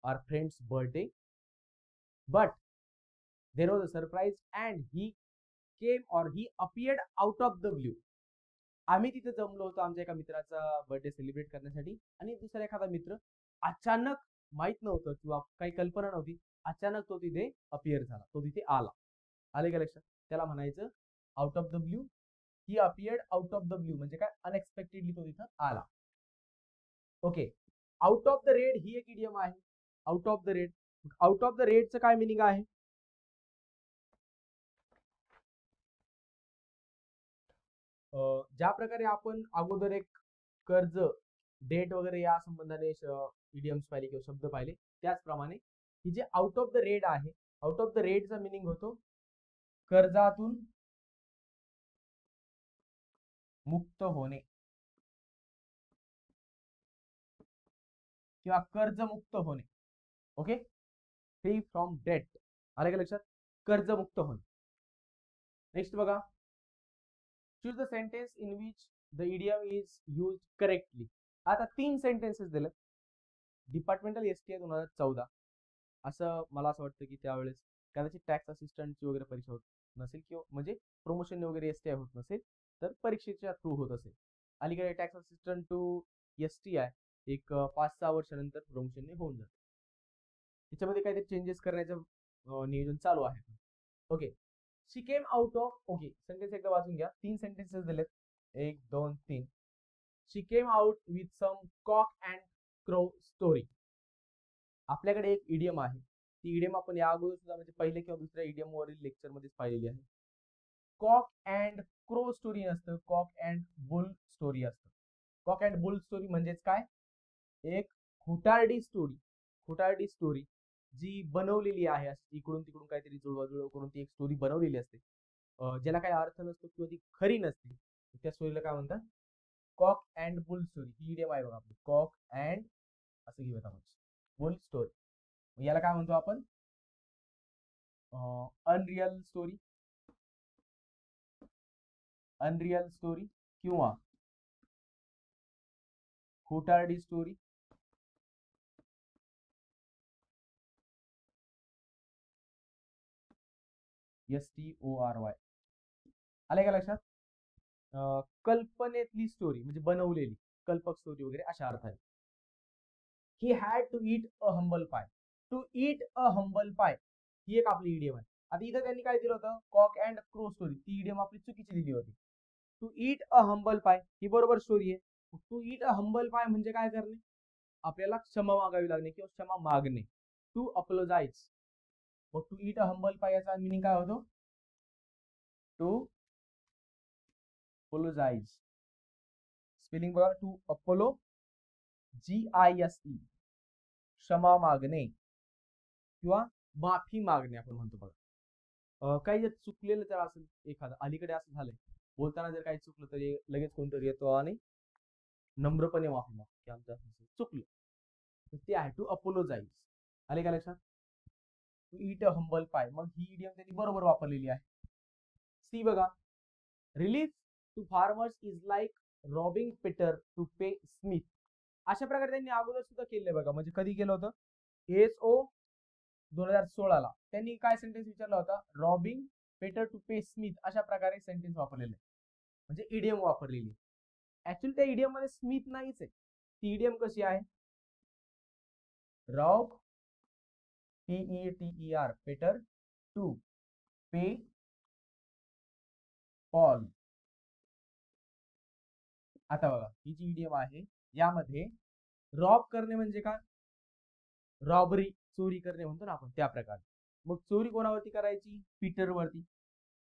S1: our friend's birthday, but there was a surprise and he came or he appeared out of the blue. आम्ही तिथे जमलो होतो आमच्या एका मित्राचा बर्थडे सेलिब्रेट करण्यासाठी, आणि दुसरा एखादा मित्र अचानक, माहित नव्हतं किंवा काही कल्पना नव्हती, अचानक तो तिथे अपीयर झाला, तो तिथे आला. आले का लक्षात, त्याला म्हणायचं out of the blue. He appeared out of the blue म्हणजे काय, अनएक्सपेक्टेडली तो तिथं आला. Okay, out of the red ही एक इडियम आहे, out of the red. Out of the रेडचं काय मिनिंग आहे, ज्या प्रकारे आपण अगोदर एक कर्ज, डेट वगैरे या संबंधाने इडियम्स पाहिले किंवा शब्द पाहिले, त्याचप्रमाणे ही जे आउट ऑफ द रेड आहे, आउट ऑफ द रेडचा मिनिंग होतो कर्जातून मुक्त होणे किंवा कर्जमुक्त होणे. Okay, free from debt. आले का लक्षात, कर्जमुक्त होणे. नेक्स्ट बघा, choose the sentence in which the idiom is use correctly. आता 3 सेंटेन्सेस दिले. डिपार्टमेंटल STI 2014, असं मला असं वाटतं की त्यावेळेस कदाचित टॅक्स असिस्टंटची वगैरे परीक्षा होत नसेल, किंवा म्हणजे प्रमोशन वगैरे STI होत नसेल, तर परीक्षेच्या थ्रू होत असेल. अलीकडे टॅक्स असिस्टंट टू STI एक 5-6 वर्षानंतर प्रमोशन होऊन जाते. त्याच्यामध्ये काहीतरी चेंजेस करण्याचं नियोजन चालू आहे. Okay, she came out of. Okay, sentence एकदा वाचून घ्या. 3 सेंटेन्सेस दिलेत, 1 2 3. She came out with some cock and crow story. आपल्याकडे एक इडियम आहे, ती इडियम आपण या अगोदर सुद्धा म्हणजे पहिल्या किंवा दुसऱ्या इडियम वरील लेक्चर मध्येच पाहिलेली आहे. कॉक अँड क्रो स्टोरी नसतं, कॉक अँड बुल स्टोरी असतं. कॉक अँड बुल स्टोरी म्हणजेच काय, एक खोटारडी स्टोरी. खोटारडी स्टोरी जी बनवलेली आहे, इकडून तिकडून काहीतरी जुळवाजुळव करून ती एक स्टोरी बनवलेली असते, ज्याला काही अर्थ नसतो किंवा ती खरी नसते, त्या स्टोरीला काय म्हणतात, कॉक अँड बुल स्टोरी. ही इडियम आहे बघा आपली, कॉक अँड असं घेऊयात आपण, बुल स्टोरी. याला काय म्हणतो आपण, अनरियल स्टोरी, अनरियल स्टोरी किंवा खोटारडी स्टोरी, STORY. आले का लक्षात, कल्पनेतली स्टोरी म्हणजे बनवलेली, कल्पक स्टोरी वगैरे अशा अर्थाने. He had to eat a humble pie. To eat a humble pie ही एक आपली इडियम आहे. आता इथं त्यांनी काय दिलं होतं, कॉक अँड क्रो स्टोरी, ती इडियम आपली चुकीची दिली होती. To eat a humble pie ही बरोबर स्टोरी आहे. टू ईट अ हंबल पाय म्हणजे काय करणे, आपल्याला क्षमा मागावी लागणे किंवा क्षमा मागणे, टू अपोलोजाइज. मग टू ईट अ हंबल पाय याचा मिनिंग काय होतो, टू अपोलोजाइज. स्पेलिंग बघा, टू अपोलो GISE, क्षमा मागणे किंवा माफी मागणे आपण म्हणतो बघा. काही जर चुकलेलं जर असेल एखादं, अलीकडे असं झालंय, बोलताना जर काही चुकलं तरी लगेच कोणतरी येतो आणि नम्रपणे माफी मागतो की आमचं चुकलं, तर ते आहे टू अपोलोजाइज. आले का लक्षात, टू ईट अ हंबल पाय. मग ही इडियम त्यांनी बरोबर वापरलेली आहे. सी बघा, relief to farmers is like robbing Peter to pay Smith. अशा प्रकारे त्यांनी अगोदर सुद्धा केलंय बघा. म्हणजे कधी केलं होतं, SO 2016ला त्यांनी काय सेंटेन्स विचारला होता, robbing Peter to pay Smith, अशा प्रकारे सेंटेन्स वापरलेलं आहे, म्हणजे इडियम वापरलेली. ऍक्च्युअली त्या इडियम मध्ये स्मिथ नाहीच आहे. ती इडियम कशी आहे, rob PETER Peter to pay Paul. आता बघा ही जी इडियम आहे यामध्ये रॉब करणे म्हणजे काय, रॉबरी, चोरी करणे म्हणतो ना आपण, त्या प्रकारे. मग चोरी कोणावरती करायची, पीटर वरती.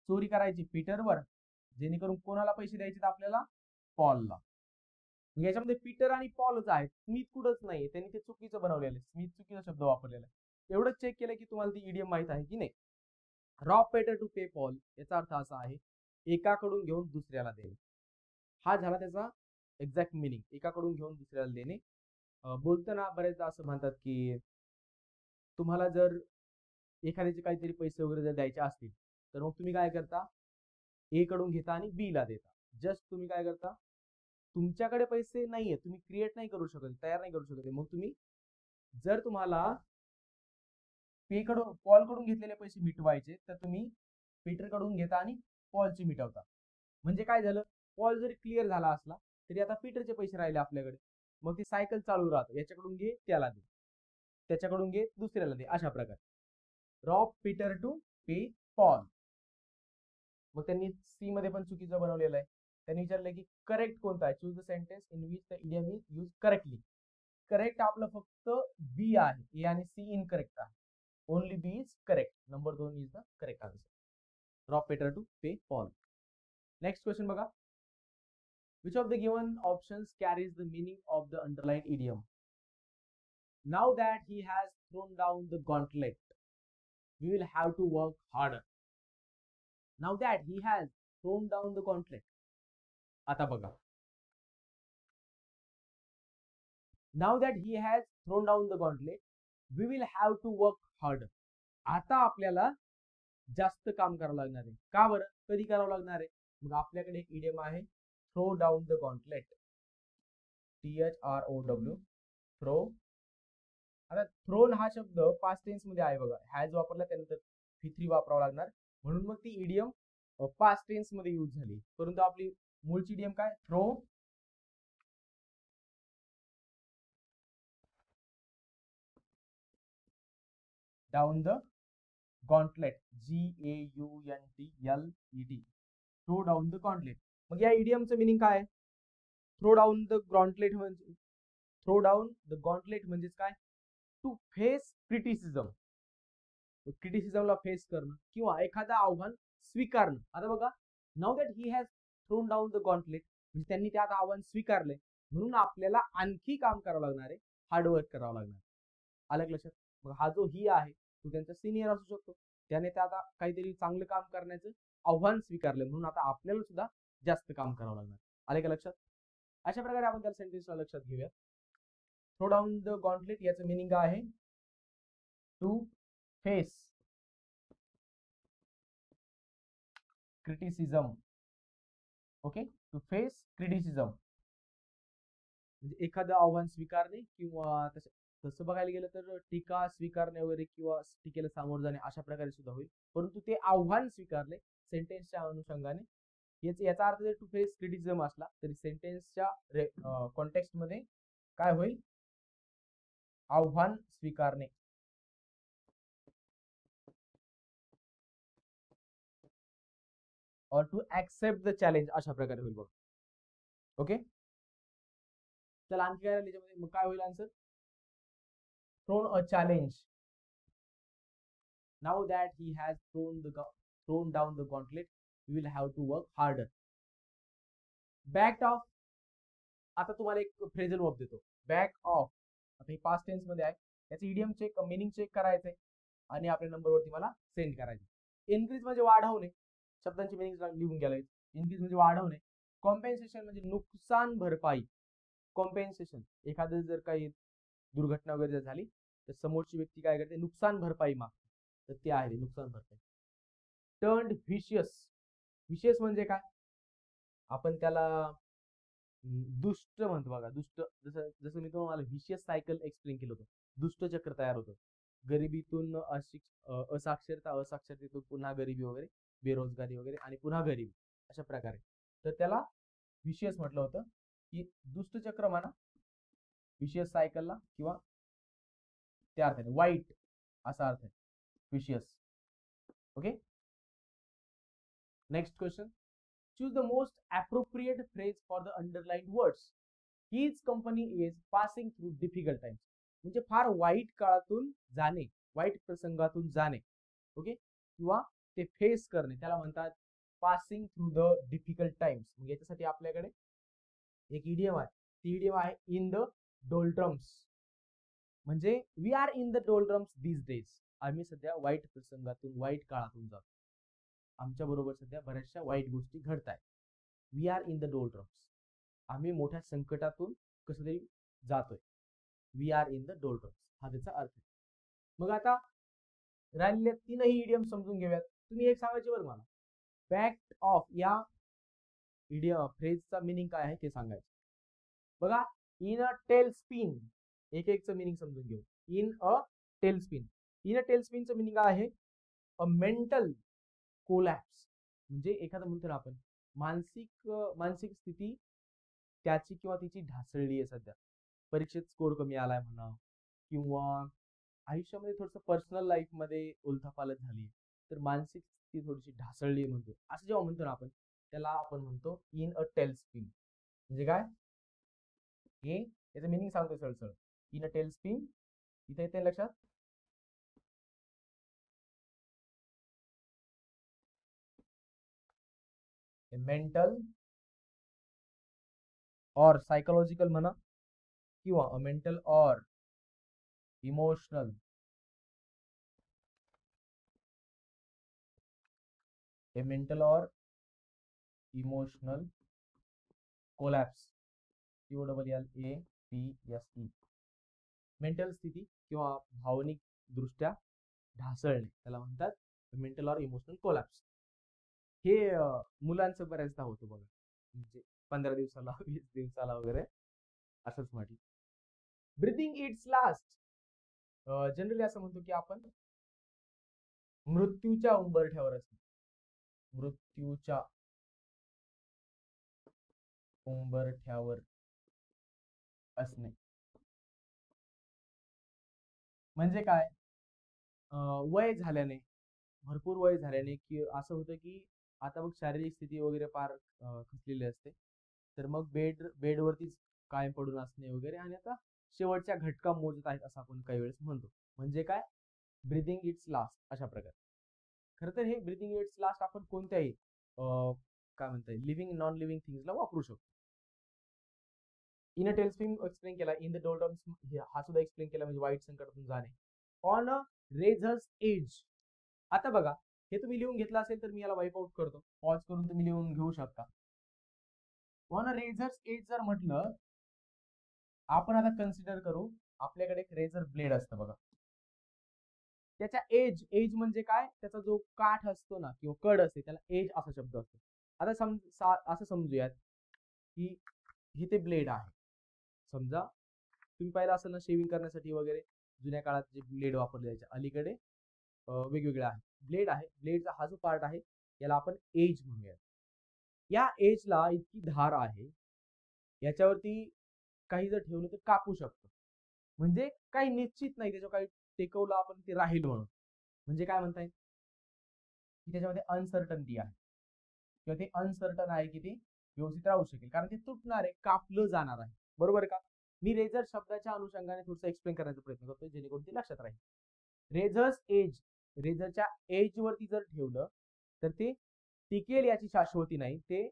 S1: चोरी करायची पीटरवर, जेणेकरून कोणाला पैसे द्यायचे आपल्याला, पॉलला. याच्यामध्ये पीटर आणि पॉलच आहे, स्मिथ कुठंच नाही. त्यांनी ते चुकीचं बनवलेलं आहे, स्मिथ चुकीचा शब्द वापरलेला आहे. एवढंच चेक केलं की तुम्हाला ती इडियम माहित आहे की नाही. Rob Peter to pay Paul याचा अर्थ असा आहे, एकाकडून घेऊन दुसऱ्याला देणे. हा झाला त्याचा एक्झॅक्ट मिनिंग, एकाकडून घेऊन दुसऱ्याला देणे. बोलताना बरेचदा असं म्हणतात की तुम्हाला जर एखाद्याचे काहीतरी पैसे वगैरे जर द्यायचे असतील तर मग तुम्ही काय करता, ए कडून घेता आणि बी ला देता. जस्ट तुम्ही काय करता, तुमच्याकडे पैसे नाहीये, तुम्ही क्रिएट नाही करू शकत, तयार नाही करू शकत, मग तुम्ही जर तुम्हाला पे कडून पॉल कडून घेतलेले पैसे मिटवायचे तर तुम्ही पीटर कडून घेता आणि पॉलची मिटवता. म्हणजे काय झालं, पॉल जरी क्लिअर झाला असला तरी आता पीटरचे पैसे राहिले आपल्याकडे. मग ती सायकल चालू राहतं, याच्याकडून घे त्याला दे, त्याच्याकडून घे दुसऱ्याला दे, अशा प्रकारे. Rob Peter to pay Paul. मग त्यांनी सी मध्ये पण चुकीचं बनवलेलं आहे. त्यांनी विचारलं की करेक्ट कोणता आहे, choose the sentence in which the idiom is use correctly. Correct आपलं फक्त बी आहे, ए आणि सी इनकरेक्ट आहे. Only B is correct. Number 2 is the correct answer. Rob Peter to pay Paul. Next question बघा. Which of the given options carries the meaning of the underlined idiom? Now that he has thrown down the gauntlet, we will have to work harder. Now that he has thrown down the gauntlet. आता बघा. Now that he has thrown down the gauntlet, we will have to work harder. आता आपल्याला जास्त काम करावं लागणार आहे. का बरं, कधी करावं लागणार आहे? मग आपल्याकडे एक इडियम आहे, throw down the gauntlet. THROW, throw. आता थ्रोन हा शब्द पास्ट टेन्स मध्ये आहे बघा, हॅज वापरला त्यानंतर V3 वापरावं लागणार, म्हणून मग ती इडियम पास्ट टेन्स मध्ये यूज झाली. परंतु आपली मूळची इडियम काय, throw down the gauntlet. GAUNTLET, throw down the gauntlet. मग या इडियमचं मिनिंग काय आहे, थ्रो डाऊन द गॉन्टलेट म्हणजे, थ्रो डाऊन द गॉन्टलेट म्हणजेच काय, टू फेस क्रिटिसिझम. क्रिटिसिझमला फेस करणं किंवा एखादं आव्हान स्वीकारणं. आता बघा, now that he has thrown down the gauntlet म्हणजे त्यांनी त्यात आव्हान स्वीकारले, म्हणून आपल्याला आणखी काम करावं लागणार आहे, हार्डवर्क करावं लागणार. आलं लक्षात. मग हा जो ही आहे तो त्यांचा सिनियर असू शकतो, त्याने त्या आता काहीतरी चांगलं काम करण्याचं आव्हान स्वीकारलं, म्हणून आता आपल्याला सुद्धा जास्त काम करावं लागणार. आले का लक्षात. अशा प्रकारे आपण त्या सेंटेन्सला लक्षात घेऊया. थ्रो डाऊन द गॉन्टलेट याचं मिनिंग आहे to face criticism. Okay, to face criticism म्हणजे एखादं आव्हान स्वीकारणे किंवा तसं बघायला गेलं तर टीका स्वीकारणे वगैरे किंवा टीकेला सामोरं जाणे अशा प्रकारे सुद्धा होईल, परंतु ते आव्हान स्वीकारले सेंटेन्सच्या अनुषंगाने. याचा अर्थ जर टू फेस क्रिटिसिझम असला तरी सेंटेन्सच्या कॉन्टेक्स्ट मध्ये काय होईल, आव्हान स्वीकारणे. और टू ऍक्सेप्ट द चॅलेंज अशा प्रकारे होईल बघ. ओके, चला आणखी काय याच्यामध्ये, मग काय होईल answer, thrown a challenge. Now that he has thrown down the gauntlet, we will have to work harder. Back off. आता तुम्हाला एक फ्रेजल वर्ब देतो, बॅक ऑफ. आता हे पास्ट टेन्स मध्ये आहे, त्याचं इडियम चेक, मिनिंग चेक करायचंय आणि आपल्या नंबरवरती मला सेंड करायचं. इन्क्रीज म्हणजे वाढवणे, शब्दांची मिनिंग लिहून घ्यायला. इन्क्रीज म्हणजे वाढवणे. कॉम्पेन्सेशन म्हणजे नुकसान भरपाई. कॉम्पेन्सेशन, एखादं जर काही दुर्घटना वगैरे जर झाली तर समोरची व्यक्ती काय करते, नुकसान भरपाई मागते, तर ते आहे नुकसान भरपाई. टर्न्ड व्हिशियस. व्हिशियस म्हणजे काय, आपण त्याला दुष्ट म्हणतो बघा, दुष्ट. जसं मी तुम्हाला व्हिशियस सायकल एक्सप्लेन केलं होतं, दुष्ट चक्र तयार होतं. गरिबीतून असाक्षरता, असाक्षरतेतून पुन्हा गरिबी वगैरे, बेरोजगारी वगैरे आणि पुन्हा गरिबी, अशा प्रकारे. तर त्याला विशियस म्हटलं होतं, की दुष्टचक्र म्हणा विशियस सायकलला, किंवा त्या अर्थाने वाईट असा अर्थ आहे vicious. Okay. Next question. Choose the most appropriate phrase for the underlined words. His company is passing through difficult times. म्हणजे फार वाईट काळातून जाणे, वाईट प्रसंगातून जाणे. ओके. किंवा ते फेस करणे, त्याला म्हणतात passing through the difficult times. म्हणजे याच्यासाठी आपल्याकडे एक इडियम आहे. ती इडियम आहे इन द डोल्ड्रम्स. म्हणजे we are in the doldrums these days. आम्ही सध्या वाईट प्रसंगातून, वाईट काळातून जातो. आमच्या बरोबर सध्या बऱ्याचशा वाईट गोष्टी घडत आहेत. We are in the doldrums. आम्ही मोठ्या संकटातून कसं तरी जातोय. We are in the doldrums हा त्याचा अर्थ आहे. मग आता राहिलेले तीनही इडियम समजून घेऊयात. तुम्ही एक सांगायचे बरं मला, फॅक्ट ऑफ या इडियम फ्रेजचा मिनिंग काय आहे ते सांगायचं. बघा, इन अ टेल स्पिन, एक एकचं मिनिंग समजून घेऊ. In a tailspin. In a tail स्पिनचं मिनिंग आहे अ मेंटल कोलॅप्स. म्हणजे एखादं म्हणतो ना आपण मानसिक स्थिती त्याची किंवा तिची ढासळली आहे सध्या. परीक्षेत स्कोर कमी आलाय म्हणा, किंवा आयुष्यामध्ये थोडंसं पर्सनल लाईफ मध्ये उलथापालथ झाली, तर मानसिक स्थिती थोडीशी ढासळली म्हणतो. असं जेव्हा म्हणतो ना आपण, त्याला आपण म्हणतो इन अ टेल स्पिन. म्हणजे काय हे, याचं मिनिंग सांगतो सरळ. इन अ टेल स्पिन इथे येते लक्षात. मेंटल और सायकोलॉजिकल म्हणा, किंवा मेंटल और इमोशनल मेंटल और इमोशनल कोलॅप्स. COLLAPSE. मेंटल स्थिती किंवा भावनिक दृष्ट्या ढासळणे, त्याला म्हणतात मेंटल और इमोशनल कोलॅप्स. हे मुलांचं बऱ्याचदा होतं बघा, म्हणजे 15 दिवसाला 20 दिवसाला वगैरे असंच म्हटलं. Breathing it's last. जनरली असं म्हणतो की आपण मृत्यूच्या उंबरठ्यावर असणे. मृत्यूच्या उंबरठ्यावर असणे म्हणजे काय, वय झाल्याने, भरपूर वय झाल्याने, की असं होतं की आता मग शारीरिक स्थिती वगैरे फार खचलेली असते, तर मग बेडवरतीच कायम पडून असणे वगैरे, आणि आता शेवटच्या घटका मोजत आहेत असं आपण काही वेळेस म्हणतो. म्हणजे काय, ब्रीदिंग इट्स लास्ट अशा प्रकारे. खरं तर हे ब्रीदिंग इट्स लास्ट आपण कोणत्याही काय म्हणता येईल, लिव्हिंग नॉन लिव्हिंग थिंग्सला वापरू शकतो. In a tailspin explain केला, इन द डोल्ड्रम्स हा सुद्धा एक्सप्लेन केला, म्हणजे वाईट संकटातून जाणे. On a razor's edge. आता बघा, हे तुम्ही लिहून घेतलं असेल तर मी याला वाईप आउट करतो, पॉज करून तुम्ही लिहून घेऊ शकता. ऑन अ रेझर्स एज जर म्हटलं, आपण आता कन्सिडर करू, आपल्याकडे एक रेझर ब्लेड असतं बघा, त्याच्या एज म्हणजे काय, त्याचा जो काठ असतो ना किंवा कड असते त्याला एज असा शब्द असतो. आता असं समजूयात की हे ते ब्लेड आहे. समजा तुम्ही पाहिलं असेल ना, शेविंग करण्यासाठी वगैरे जुन्या काळात जे ब्लेड वापरले जायचे, अलीकडे वेगवेगळे आहे. ब्लेड आहे, ब्लेडचा हा जो पार्ट आहे याला आपण एज म्हणूया. या एजला इतकी धार आहे, याच्यावरती काही जर ठेवलं तर कापू शकतो. म्हणजे काही निश्चित नाही, त्याच्यावर काही टेकवलं आपण ते राहील म्हणून. म्हणजे काय म्हणता येईल की त्याच्यामध्ये अनसर्टनटी आहे, किंवा ते अनसर्टन आहे की ते व्यवस्थित राहू शकेल, कारण ते तुटणार आहे, कापलं जाणार आहे. बरोबर का. मी रेझर शब्दाच्या अनुषंगाने थोडंसं एक्सप्लेन करण्याचा प्रयत्न करतोय, जेणेकरून ते लक्षात राहील. रेझर्स एज, रेझरच्या एज वरती जर ठेवलं तर ते टिकेल याची शाश्वती नाही, ते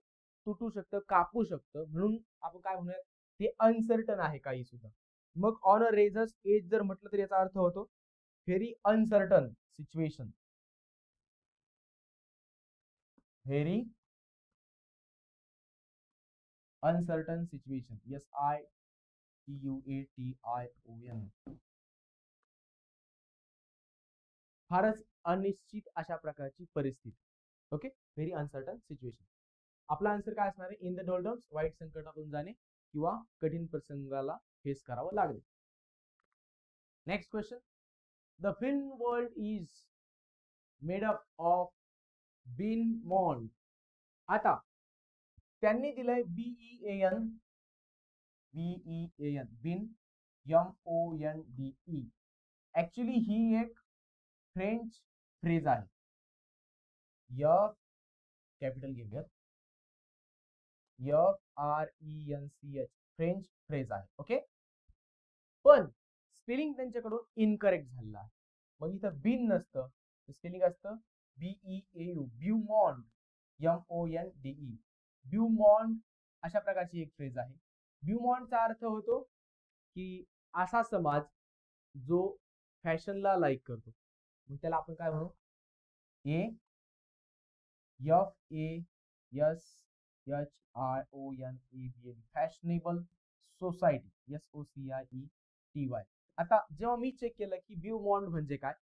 S1: तुटू शकतं, कापू शकतं. म्हणून आपण काय म्हणूयात, ते अनसर्टन आहे काही सुद्धा. मग ऑन अ रेझर्स एज जर म्हटलं तर याचा अर्थ होतो very uncertain situation. Very uncertain situation. SITUATION. फारच अनिश्चित अशा प्रकारची परिस्थिती. Okay, very uncertain situation. आपला आन्सर काय असणार आहे, इन द डोल्ड्रम्स, वाईट संकटातून जाणे किंवा कठीण प्रसंगाला फेस करावं लागले. Next question. The film world is made up of बिन मॉन्ड. आता त्यांनी दिलंय BEAN, बिन MONDE. ऍक्च्युली ही एक फ्रेंच फ्रेज आहे. य कॅपिटल घेऊयात, FRENCH, फ्रेंच फ्रेज आहे. ओके, पण स्पेलिंग त्यांच्याकडून इनकरेक्ट झालेलं आहे. मग इथं बिन नसतं, स्पेलिंग असतं BEAU, ब्यूमॉन्ड, MONDE, ब्यूमॉन्ड. अशा प्रकारची एक फ्रेज आहे. ब्यूमॉन्डचा अर्थ होतो की असा समाज जो फॅशनला लाईक करतो. मग त्याला आपण काय म्हणू? FASHIONABLE, fashionable society, SOCIETY. आता जेव्हा मी चेक केलं की ब्यूमॉन्ड म्हणजे काय,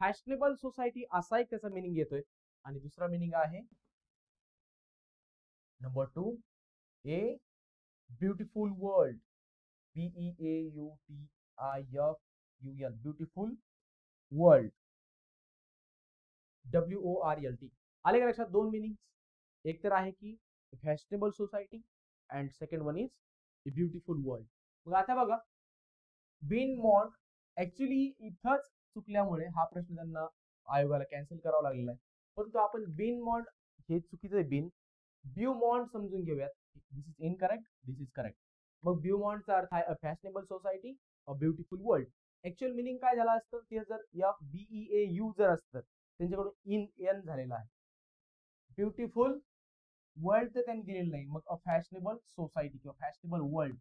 S1: फॅशनेबल सोसायटी असा एक त्याचा मिनिंग येतोय. आणि दुसरा मिनिंग आहे number 2, a beautiful world, BEAUTIFUL, beautiful world, WORLD. आले का लक्षात? दोन मिनिंग, एक तर आहे की fashionable society and second one is beautiful world. मग आता बघा, बिन मॉन्ड ऍक्च्युली इथंच चुकल्यामुळे हा प्रश्न त्यांना आयोगाला कॅन्सल करावा लागलेला आहे. परंतु आपण बिन मॉन्ड हे चुकीचं आहे. बिन ब्यूमॉन्ड समजून घेऊयात. This is incorrect, this is correct. मग ब्यूमॉन्डचा अर्थ आहे a fashionable society, a beautiful world. Actual meaning काय झालं असतं, ते जर FBEAU जर असतं, त्यांच्याकडून IN झालेला आहे. ब्युटिफुल वर्ल्ड तर त्यांनी दिलेलं नाही. मग अ फॅशनेबल सोसायटी किंवा फॅशनेबल वर्ल्ड,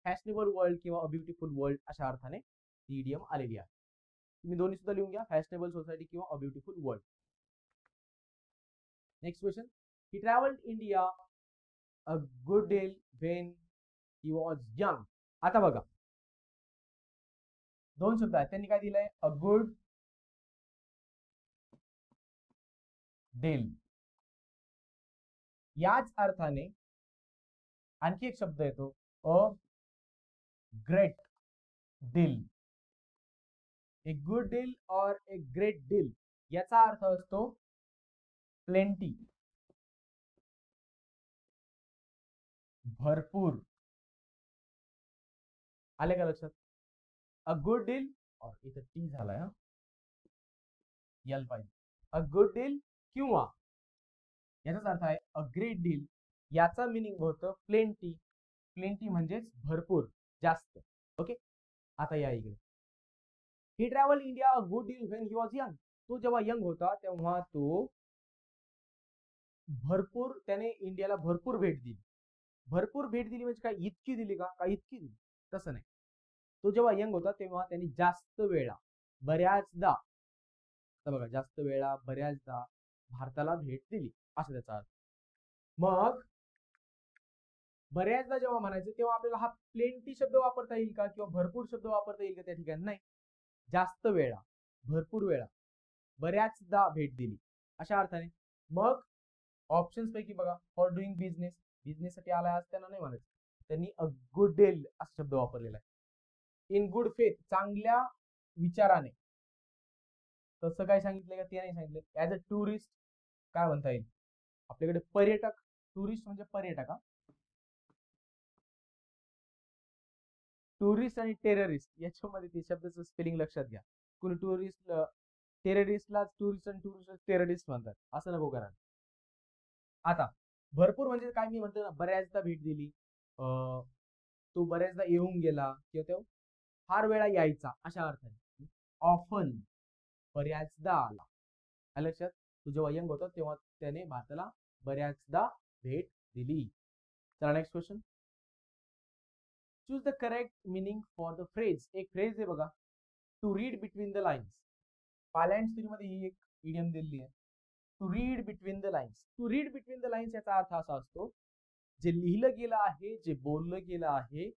S1: फॅशनेबल वर्ल्ड किंवा अ ब्युटिफुल वर्ल्ड अशा अर्थाने ती इडियम आलेली आहे. तुम्ही दोन्ही सुद्धा लिहून घ्या, फॅशनेबल सोसायटी किंवा अ beautiful world. Next question. He travelled India a good deal when he was young. आता बघा, दोन शब्द आहेत. त्यांनी काय दिलंय? अ गुड डील. याच अर्थाने आणखी एक शब्द येतो, अ great deal. A good deal और ए ग्रेट डील याचा अर्थ असतो प्लेंटी, भरपूर. आले का लक्षात? अ गुड डील, और इथं टी झालाय, हा यल पाहिजे. अ गुड डील किंवा याचाच अर्थ आहे अ ग्रेट डील. याचा मिनिंग होतं प्लेंटी. प्लेंटी म्हणजेच भरपूर, जास्त. ओके, आता या इकडे. He travel India a good deal when he was young. तो जेव्हा यंग होता तेव्हा तो भरपूर, त्याने इंडियाला भरपूर भेट दिली. भरपूर भेट दिली म्हणजे काय, इतकी दिली का? काय इतकी दिली? तसं नाही. तो जेव्हा यंग होता तेव्हा त्यांनी जास्त वेळा, बऱ्याचदा, आता बघा, जास्त वेळा, बऱ्याचदा भारताला भेट दिली असं त्याचा अर्थ. मग बऱ्याचदा जेव्हा म्हणायचं तेव्हा आपल्याला हा प्लेंटी शब्द वापरता येईल का, किंवा भरपूर शब्द वापरता येईल का त्या ठिकाणी? नाही. जास्त वेळा, भरपूर वेळा, बऱ्याचदा भेट दिली अशा अर्थाने. मग ऑप्शन्स पैकी बघा, फॉर डुईंग बिझनेस, बिझनेस साठी आलाय असं त्यांना नाही म्हणायचं. त्यांनी अ गुड डील असा शब्द वापरलेला आहे. इन गुड फेथ, चांगल्या विचाराने. तसं काय सांगितलंय का? ते नाही सांगितलं. ऍज अ टुरिस्ट काय म्हणता येईल आपल्याकडे? पर्यटक. टुरिस्ट म्हणजे पर्यटक. टुरिस्ट आणि टेररिस्ट याच्यामध्ये ते शब्दाचं स्पेलिंग लक्षात घ्या. कोणी टुरिस्ट, टेररिस्टला टुरिस्ट आणि टुरिस्ट टेररिस्ट म्हणतात, असं नको करा. आता भरपूर म्हणजे काय, मी म्हणतो ना, बऱ्याचदा भेट दिली, तो बऱ्याचदा येऊन गेला, किंवा तो फार वेळा यायचा अशा अर्थाने. ऑफन, बऱ्याचदा आला. लक्षात? तो जेव्हा यंग होता तेव्हा त्याने भारताला बऱ्याचदा भेट दिली. चला next question. Choose the correct meaning for the phrase. एक फ्रेज आहे बघा, to read between the lines. पायलँड स्टोरी मध्ये ही एक इडियम दिलेली आहे, to read between the lines. To read between the lines याचा अर्थ असा असतो, जे लिहिलं गेलं आहे, जे बोललं गेलं आहे,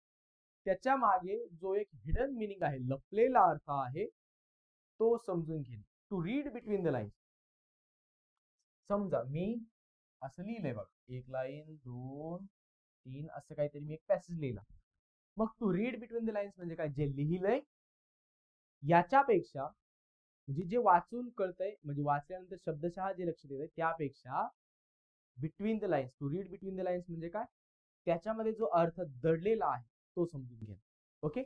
S1: त्याच्या मागे जो एक हिडन मिनिंग आहे, लपलेला अर्थ आहे, तो समजून घेणे. To read between the lines. समजा मी असं लिहिलंय बघ, एक लाईन, 2, 3 असं काहीतरी मी एक पॅसेज लिहिला. मग to read between the lines म्हणजे काय? जे लिहिलंय याच्यापेक्षा म्हणजे जे वाचून कळतंय म्हणजे वाचल्यानंतर शब्दशः जे लक्षात येतंय त्यापेक्षा between the lines, to read between the lines म्हणजे काय, त्याच्यामध्ये जो अर्थ दडलेला आहे तो समजून घ्या. ओके,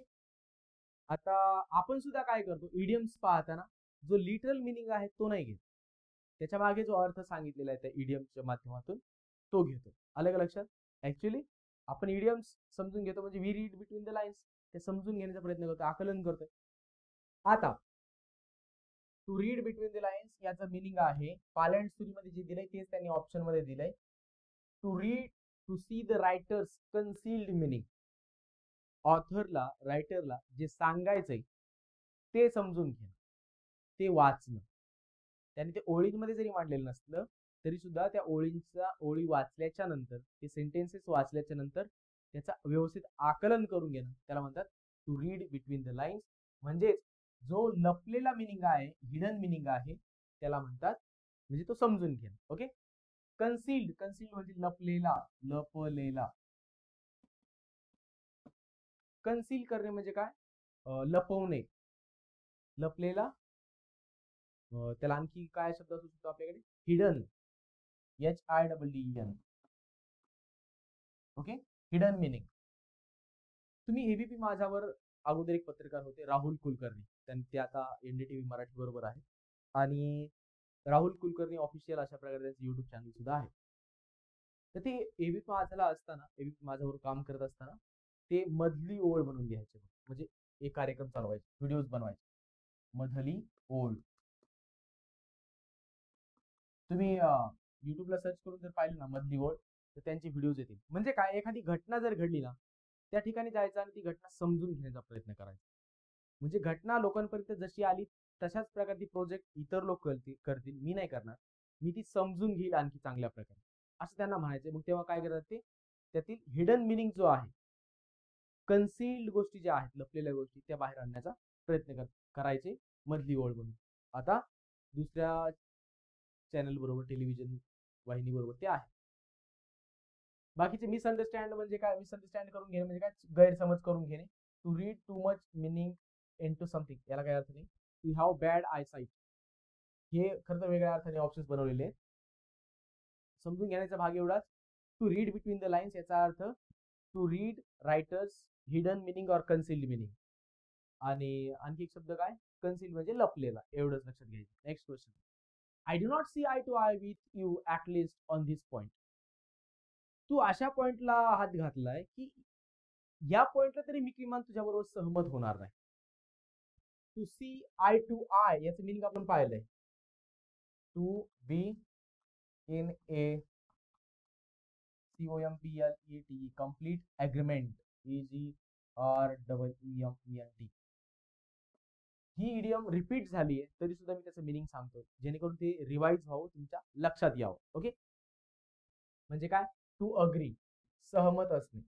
S1: आता आपण सुद्धा काय करतो, इडियम्स पाहताना जो लिटरल मिनिंग आहे तो नाही घेत, त्याच्या मागे जो अर्थ सांगितलेला आहे त्या इडियमच्या माध्यमातून तो घेतो. आलं का लक्षात? ऍक्च्युली आपण इडियम्स समजून घेतो म्हणजे we read between the lines, ते समजून घेण्याचा प्रयत्न करतो, आकलन करतोय. आता to read between the lines याचा मिनिंग आहे, पालंड मध्ये जे दिलंय तेच त्यांनी ऑप्शन मध्ये दिलंय. To read, to see the writer's concealed meaning. ऑथरला, रायटरला जे सांगायचंय ते समजून घेणं, ते वाचणं. त्याने ते ओळींमध्ये जरी मांडलेलं नसलं तरी सुद्धा त्या ओळी वाचल्याच्या नंतर, ते सेंटेन्सेस वाचल्याच्या नंतर त्याचा व्यवस्थित आकलन करून घेणं त्याला म्हणतात to read between the lines. म्हणजेच जो लपलेला मिनिंग आहे, हिडन मिनिंग आहे, त्याला म्हणतात म्हणजे तो समजून घेणं. ओके, कन्सिल्ड, कन्सिल्ड म्हणजे लपलेला, लपलेला. कन्सील करणे म्हणजे काय, लपवणे, लपलेला. त्याला आणखी काय शब्द असू शकतो आपल्याकडे, hidden, HIDDEN. Okay, hidden meaning. तुम्ही एबीपी माझ्यावर अगोदर एक पत्रकार होते राहुल कुलकर्णी, ते आता NDTV मराठी बरोबर आहे, आणि राहुल कुलकर्णी ऑफिशियल अशा प्रकारे त्यांचं युट्यूब चॅनल सुद्धा आहे. तर ते एबीपी माझ्याला असताना, एबीपी माझ्यावर काम करत असताना ते मधली ओळ बनवून घ्यायचे, म्हणजे एक कार्यक्रम चालवायचे, व्हिडिओज बनवायचे, मधली ओळ. तुम्ही युट्यूबला सर्च करून जर पाहिलं ना मधली ओळ, तर त्यांचे व्हिडिओज येतील. म्हणजे काय, एखादी घटना जर घडली ना त्या ठिकाणी जायचं आणि ती घटना समजून घेण्याचा प्रयत्न करायचा. म्हणजे घटना लोकांपर्यंत जशी आली तशाच प्रकारची प्रोजेक्ट इतर लोक करतील, मी नाही करणार, मी ती समजून घेईल आणखी चांगल्या प्रकारे, असं त्यांना म्हणायचे. मग तेव्हा काय करतात ते, त्यातील हिडन मिनिंग जो आहे, कन्सिल्ड गोष्टी ज्या आहेत, लपलेल्या गोष्टी, त्या बाहेर आणण्याचा प्रयत्न करायचे मधली ओळ बनून. आता दुसऱ्या चॅनल बरोबर, टेलिव्हिजन वाहिनी बरोबर ते आहे. बाकीचे मिसअंडरस्टँड म्हणजे काय, मिसअंडरस्टँड करून घेणे म्हणजे काय, गैरसमज करून घेणे. To read too much meaning into something, याला काय अर्थ नाही. To have bad eyesight, हे खरं तर वेगळ्या अर्थाने ऑप्शन्स बनवलेले आहेत. समजून घेण्याचा भाग एवढाच. To read between the lines याचा अर्थ to read writer's hidden meaning or concealed meaning. आणि आणखी एक शब्द काय, कन्सिल्ड म्हणजे लपलेला, एवढंच लक्षात घ्यायचं. Next question, I do not see eye to eye with you at least on this point. तू अशा पॉइंटला हात घातलाय की या पॉइंटला तरी मी किमान तुझ्याबरोबर सहमत होणार नाही. To see eye to eye याचं मिनिंग आपण पाहिलंय, to be in a COMPLET complete agreement, AGREEMENT. ही इडियम रिपीट झाली आहे तरी सुद्धा मी त्याचं मिनिंग सांगतो जेणेकरून ते रिवाइज व्हावं, तुमच्या लक्षात यावं. ओके, म्हणजे काय, टू अग्री, सहमत असणे.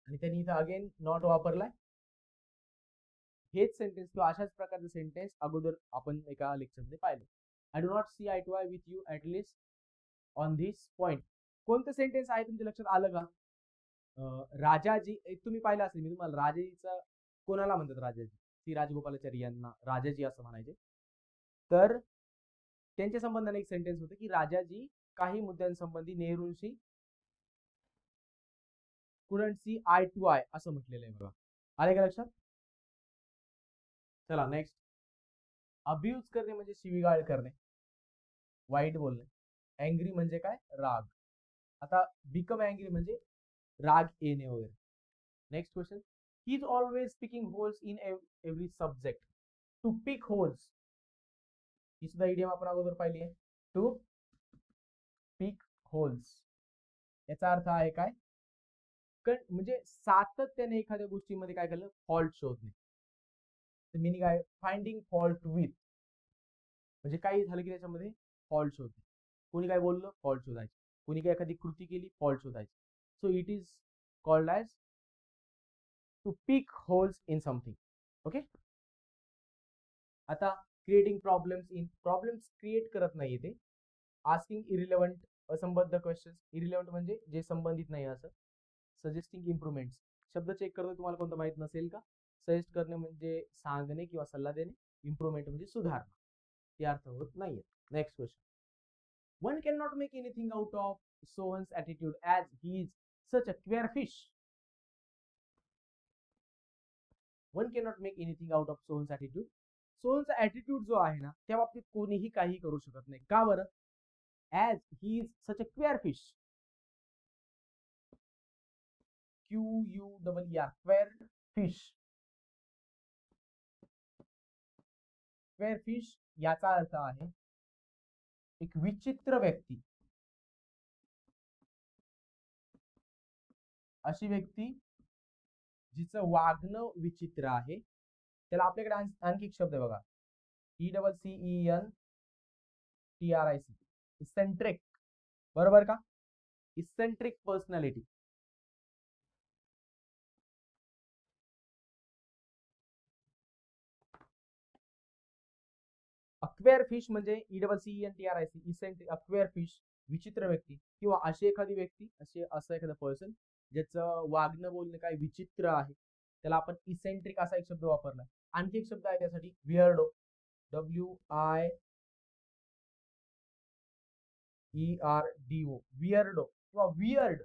S1: आणि त्यांनी इथं अगेन नॉट वापरलाय. हेच सेंटेन्स किंवा अशाच प्रकारचे सेंटेन्स अगोदर आपण एका लेक्चरमध्ये पाहिले. I do not see eye to eye with you at least on this point. कोणतं सेंटेन्स आहे तुमच्या लक्षात आलं का? राजाजी, तुम्ही पाहिलं असेल, मी तुम्हाला राजाजीचा कोणाला म्हणतात, राजाजी, ती राजगोपालाचारी यांना राजाजी असं म्हणायचे. तर त्यांच्या संबंधाने एक सेंटेन्स होतं की राजाजी काही मुद्द्यांसंबंधी नेहरूंशी couldn't see eye to eye असं म्हटलेलं आहे बघा. आले का लक्षात? चला नेक्स्ट, अब्यूज करणे म्हणजे शिवीगाळ करणे, वाईट बोलणे. अँग्री म्हणजे काय, राग. आता बिकम अँग्री म्हणजे राग येणे वगैरे. Next question, he is always picking holes in every subject. To pick holes ही सुद्धा इडियम आपण अगोदर पाहिली आहे. टू पिक होल्स याचा अर्थ आहे काय, म्हणजे सातत्याने एखाद्या गोष्टीमध्ये काय केलं, फॉल्ट शोधणे. मिनिंग आहे फाइंडिंग फॉल्ट विथ, म्हणजे काही झालं की त्याच्यामध्ये फॉल्ट शोधणे. कोणी काय बोललं, फॉल्ट शोधायचे. कोणी काय एखादी कृती केली, फॉल्ट शोधायची. So it is called as to pick holes in something. Okay, आता creating problems in, problems create करत नाही ते. आस्किंग इरिलेव्हंट असंबद्ध क्वेश्चन्स, इरिलेव्हंट म्हणजे जे संबंधित नाही असं. सजेस्टिंग इम्प्रुव्हमेंट्स, शब्द चेक करतो, तुम्हाला कोणतं माहित नसेल का? सजेस्ट करणे म्हणजे सांगणे किंवा सल्ला देणे, इम्प्रुव्हमेंट म्हणजे सुधारणा, ते अर्थ होत नाहीये. Next question. One can not make anything out of Sohan's attitude as he is such a queer fish. One can not make anything out of Sohan's attitude. सोहनचा ॲटिट्यूड जो आहे ना, त्या बाबतीत कोणीही काही करू शकत नाही. का बरं? As he is such a queer fish. QUER, queer fish. Queer fish याचा अर्थ आहे एक विचित्र व्यक्ती. अशी व्यक्ती जिचं वागणं विचित्र आहे, त्याला आपल्याकडे आणखी एक शब्द आहे बघा, ECCENTRIC, इसेंट्रिक. बरोबर का? Eccentric personality. अक्वेअर फिश म्हणजे ECCENTRIC, इसेंट्रिक, अक्वेअर फिश, विचित्र व्यक्ती किंवा अशी एखादी व्यक्ती, असं एखादं पर्सन ज्याचं वागणं बोलणं काय विचित्र आहे, त्याला आपण इसेंट्रिक असा एक शब्द वापरला. आणखी एक शब्द आहे त्यासाठी, वियर्डो. WIERDO, वियर्डो किंवा वियर्ड,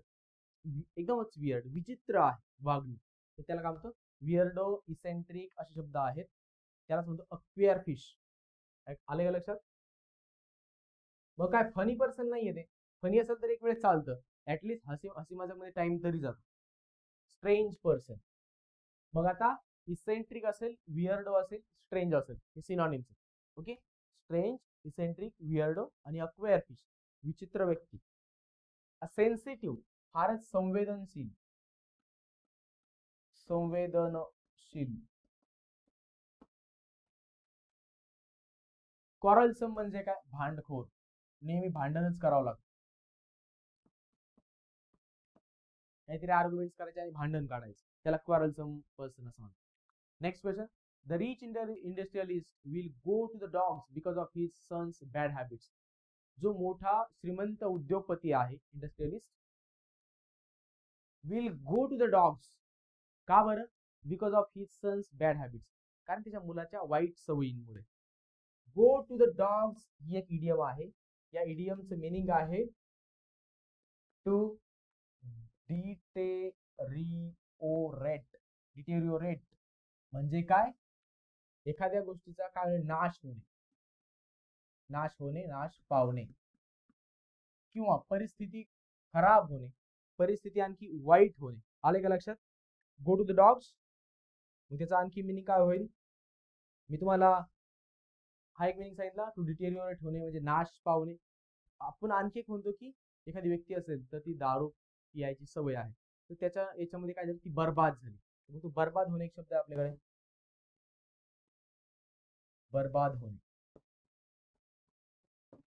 S1: एकदमच वियर्ड, विचित्र आहे वागणं, तर त्याला काय म्हणतो? वियर्डो, इसेंट्रिक असे शब्द आहेत, त्याला म्हणतो अक्वेअर फिश. आले का लक्षात? मग काय फनी पर्सन नाहीये ते. फनी असेल तर एक वेळ चालतं, ऍटलीस्ट हसी मजाक मध्ये टाइम तरी जातो. Strange person. मग आता इसेंट्रिक असेल, वियर्डो असेल, स्ट्रेंज असेल, हे सिनॉनिम्स आहेत. ओके, स्ट्रेंज, इसेंट्रिक, वियर्डो आणि अक्वेअर फिश, विचित्र व्यक्ती. सेन्सिटिव्ह, फारच संवेदनशील. संवेदनशील. कॉरलसम म्हणजे काय? भांडखोर, नेहमी भांडणच करावं लागतं, काहीतरी आर्ग्युमेंट्स करायचे आणि भांडण काढायचं, त्याला क्वारलसम पर्सन असं म्हणतात. Next question. The rich industrialist will go to the dogs because of his son's bad habits. जो मोठा श्रीमंत उद्योगपती आहे, industrialist, will go to the dogs. का बरं? Because of his son's bad habits, कारण त्याच्या मुलाच्या वाईट सवयींमुळे. गो टू द डॉग्स ही एक इडियम आहे. या इडियमचं मिनिंग आहे टू डिटेरिओरेट. डिटेरिओरेट म्हणजे काय? एखाद्या गोष्टीचा काय? नाश होणे, नाश होणे, नाश पावणे किंवा परिस्थिती खराब होणे, परिस्थिती आणखी वाईट होणे. आले का लक्षात? Go to the dogs. मग त्याचा आणखी मिनिंग काय होईल? मी तुम्हाला हा एक मिनिंग सांगितला, टू डिटेरिओरेट होणे म्हणजे नाश पावणे. आपण आणखी एक म्हणतो की एखादी व्यक्ती असेल तर ती दारू पियायची सवय आहे, तर त्याच्या याच्यामध्ये काय झालं, ती बर्बाद झाली. मग तो बर्बाद होणे एक शब्द आहे आपल्याकडे, बर्बाद होणे.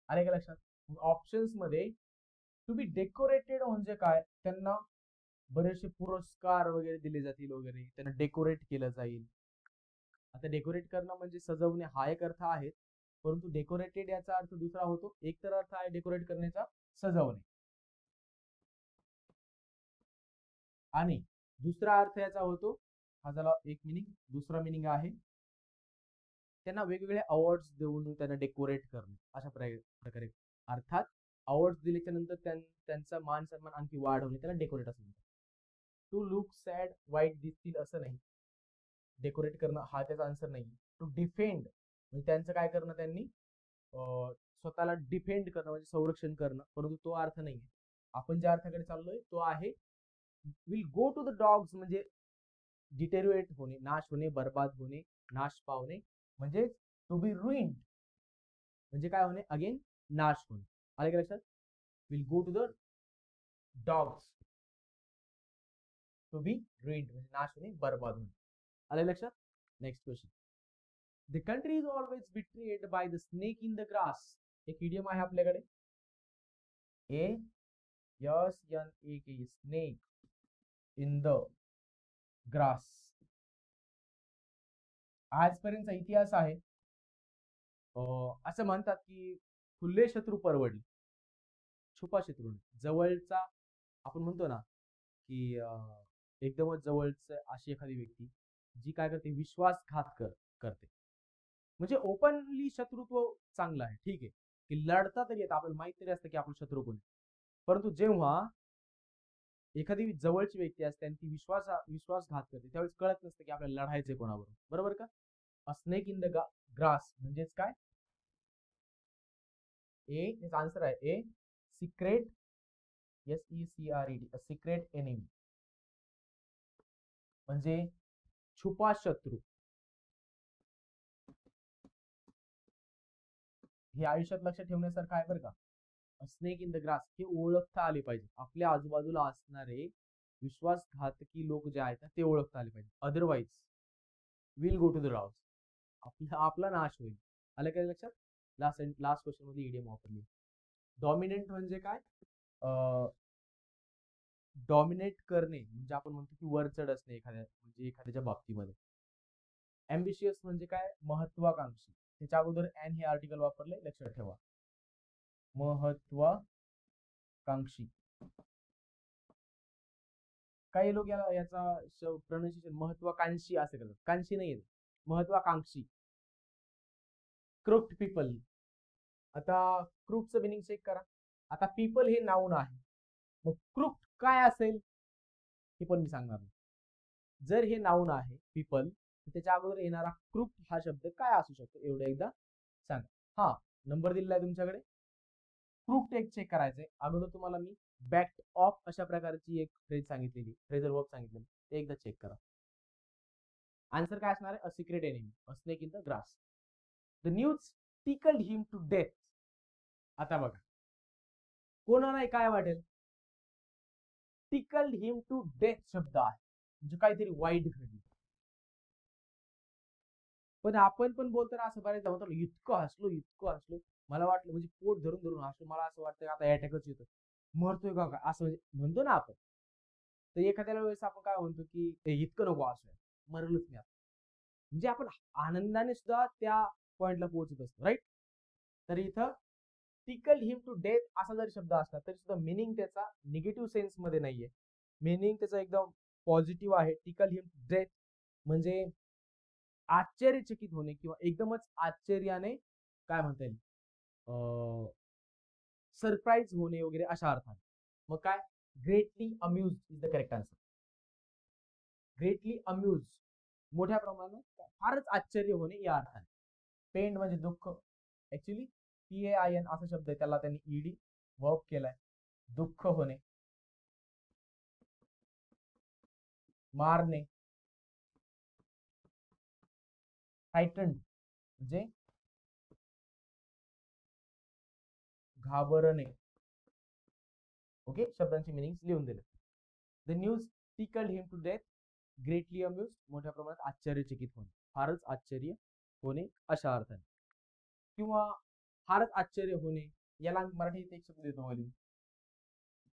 S1: आले का लक्षात? ऑप्शन्स मध्ये टू बी डेकोरेटेड म्हणजे काय? त्यांना बरेचसे पुरस्कार वगैरे दिले जातील वगैरे, त्यांना डेकोरेट केलं जाईल. आता डेकोरेट करणं म्हणजे सजवणे हा एक अर्थ आहे, परंतु डेकोरेटेड याचा अर्थ दुसरा होतो. एक तर अर्थ आहे डेकोरेट करण्याचा सजवणे, आणि दुसरा अर्थ याचा होतो, हा झाला एक मिनिंग. दुसरा मिनिंग आहे त्यांना वेगवेगळे अवॉर्ड्स देऊन त्यांना डेकोरेट करणं, अशा प्रकारे. अर्थात अवॉर्ड्स दिल्याच्या नंतर त्यांचा मान सन्मान आणखी वाढवणे, त्याला डेकोरेट असं म्हणतात. टू लुक सॅड, वाईट दिसतील असं नाही. डेकोरेट करणं हा त्याचा आन्सर नाही. टू डिफेंड म्हणजे त्यांचं काय करणं, त्यांनी स्वतःला डिफेंड करणं म्हणजे संरक्षण करणं, परंतु तो अर्थ नाही. आपण ज्या अर्थाकडे चाललोय तो आहे will go to the dogs म्हणजे डिटेरिओरेट होणे, नाश होणे, बर्बाद होणे, नाश पावणे, म्हणजे टू बी रुइंड म्हणजे काय होणे? अगेन नाश होणे. आले का लक्षात? Will go to the dogs, to be ruined म्हणजे नाश होणे, बर्बाद होणे. आले लक्षात? Next question. The country is always betrayed by the snake in the grass. एक इडियम आहे आपल्याकडे, SNAK, snake in the grass. आजपर्यंतचा इतिहास आहे, असं म्हणतात की खुले शत्रू परवडले, छुपा शत्रू जवळचा. आपण म्हणतो ना की एकदमच जवळच अशी एखादी व्यक्ती जी काय करते, विश्वासघात करते. म्हणजे ओपनली शत्रुत्व चांगलं आहे, ठीक आहे, की लढता तरी येतं, आपल्याला माहित तरी असतं की आपण शत्रू कोण. परंतु जेव्हा एखादी जवळची व्यक्ती असते आणि ती विश्वासघात करते, त्यावेळेस कळत नसतं की आपल्याला लढायचंय कोणाबरोबर, बरोबर का? A snake in the grass म्हणजेच काय? त्याचा आन्सर आहे a, secret, SECRET, a secret enemy, म्हणजे छुपा शत्रू. हे आयुष्यात लक्षात ठेवण्यासारखं आहे बरं का. स्नेक इन द ग्रास हे ओळखता आले पाहिजे. आपल्या आजूबाजूला असणारे विश्वासघातकी लोक जे आहेत ते ओळखता आले पाहिजे. Otherwise will go to the loss, आपला नाश होईल. आलं काय लक्षात? लास्ट क्वेश्चन मध्ये इडियम वापरली. डॉमिनेंट म्हणजे काय? डॉमिनेट करणे म्हणजे आपण म्हणतो की वरचढ असणे एखाद्याच्या बाबतीमध्ये. एम्बिशियस म्हणजे काय? महत्वाकांक्षी. त्याच्या अगोदर एन हे आर्टिकल वापरले, लक्षात ठेवा. महत्वाकांक्षी. काही लोक याचा प्रोनाउन्सिएशन महत्वाकांक्षी असे करतात, कांक्षी नाही, महत्वाकांक्षी. क्रुप्ट पीपल. आता क्रुप्टचं मिनिंग चेक करा. आता पीपल हे नाऊन आहे, मग क्रुप्ट काय असेल हे पण मी सांगणार नाही. जर हे नाऊन आहे पीपल, तर त्याच्या अगोदर येणारा क्रुप्ट हा शब्द काय असू शकतो एवढं एकदा सांगा. हा नंबर दिलेला आहे तुमच्याकडे. क्रुप्ट एक चेक करायचंय. अगोदर तुम्हाला मी बॅक्ट ऑफ अशा प्रकारची एक फ्रेज सांगितलेली, फ्रेजल वर्ब सांगितलेली, ते एकदा चेक करा. आन्सर काय असणार आहे? A secret enemy, a snake in the grass. The news tickled him to death. आता बघा, कोणाला काय वाटेल? टिकल्ड हिम टू डेथ शब्द आहे म्हणजे काहीतरी वाईट घडलं. पण आपण पण बोलताना असं बऱ्याचदा म्हणतो, इतकं हसलो, मला वाटलं म्हणजे पोट धरून धरून हसलो, मला असं वाटतं आता अटॅकच येतो, मरतोय का असं म्हणजे म्हणतो ना आपण. तर एखाद्या वेळेस आपण काय म्हणतो की इतकं नको असं, मरलच मी आता. म्हणजे आपण आनंदाने सुद्धा त्या पॉइंटला पोहोचत असतो, राईट? तर इथं टिकल हिम टू डेथ असा जरी शब्द असला तरी सुद्धा मिनिंग त्याचा निगेटिव्ह सेन्स मध्ये नाहीये. मिनिंग त्याचा एकदम पॉझिटिव्ह आहे. टिकल हिम टू डेथ म्हणजे आश्चर्यचकित होणे किंवा एकदमच आश्चर्याने काय म्हणता येईल, सरप्राईज होणे वगैरे अशा अर्थाने. मग काय? Greatly amuse is the correct answer. Greatly amuse, मोठ्या प्रमाणात फारच आश्चर्य होणे या अर्थाने. पेंड म्हणजे दुःख. ऍक्च्युली PAIN असा शब्द आहे, त्याला त्यांनी ईडी वर्ब केलाय. दुःख होणे, मारणे. फ्राइटन्ड म्हणजे घाबरणे. ओके, शब्दांची मिनिंग लिहून दिले. The news tickled him to death, greatly amuse मोठ्या प्रमाणात आश्चर्यचकित होणे, फारच आश्चर्य होणे अशा अर्थाने. किंवा फारच आश्चर्य होणे, याला मराठीत एक शब्द देतो मध्ये,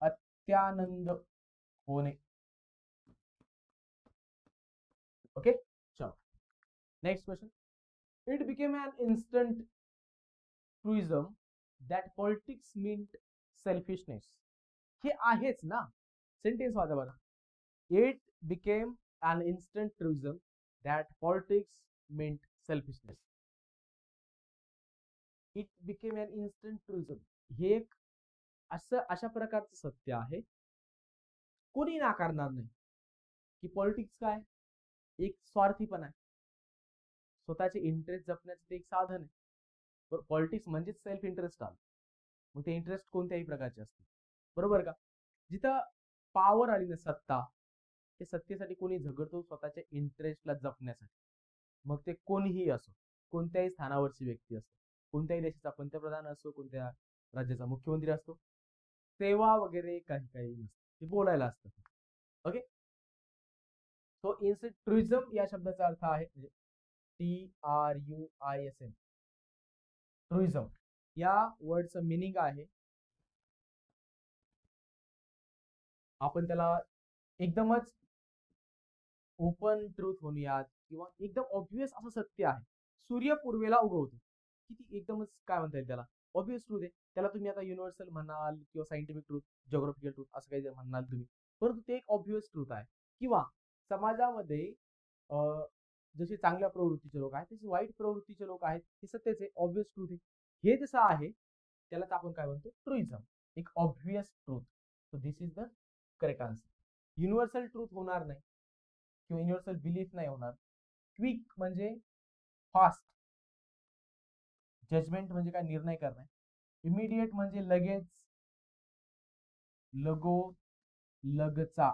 S1: अत्यानंद होणे. ओके, चलो next question. It became an instant truism that politics meant selfishness. हे आहेच ना, सेंटेन्स वाचा बघा. It became an instant truism that politics meant selfishness. It became an instant truism, हे एक अशा प्रकारचं सत्य आहे, कोणी नाकारणार नाही की पॉलिटिक्स काय एक स्वार्थीपणा आहे, स्वतःचे इंटरेस्ट जपण्याचं ते एक साधन आहे. पॉलिटिक्स म्हणजेच सेल्फ इंटरेस्ट आलं. मग ते इंटरेस्ट कोणत्याही प्रकारचे असते, बरोबर का? जिथं पॉवर आली ना, सत्ता, ते सत्तेसाठी कोणी झगडतो स्वतःच्या इंटरेस्टला जपण्यासाठी. मग ते कोणीही असो, कोणत्याही स्थानावरची व्यक्ती असो, कोणत्याही देशाचा पंतप्रधान असो, कोणत्या राज्याचा मुख्यमंत्री असतो, सेवा वगैरे काही काही नसतं, ते बोलायला असतं. ओके, सो इन्स्टिट्युइझम या शब्दाचा अर्थ आहे म्हणजे TRUISM, ट्रुइझम या वर्डचं मिनिंग आहे, आपण त्याला एकदमच ओपन ट्रूथ म्हणूयात किंवा एकदम ऑब्वियस असं सत्य आहे. सूर्य पूर्वेला उगवतो, किती एकदमच काय म्हणता येईल त्याला, ऑब्वियस ट्रूथ आहे. त्याला तुम्ही आता युनिव्हर्सल म्हणाल किंवा सायंटिफिक ट्रूथ, जिओग्राफिकल ट्रूथ असं काही म्हणाल तुम्ही, परंतु ते एक ऑब्वियस ट्रूथ आहे. किंवा समाजामध्ये जसे चांगल्या प्रवृत्तीचे लोक आहेत तसे वाईट प्रवृत्तीचे लोक आहेत, हे सत्यच आहे, ऑब्विस ट्रूथ आहे. हे जसं आहे त्यालाच आपण काय म्हणतो, ट्रुइझम, एक obvious truth. So this is the correct answer. Universal truth होणार नाही किंवा युनिव्हर्सल बिलीफ नाही होणार. क्विक म्हणजे फास्ट, जजमेंट म्हणजे काय, निर्णय करणे. इमिडिएट म्हणजे लगेच, लगो लगचा.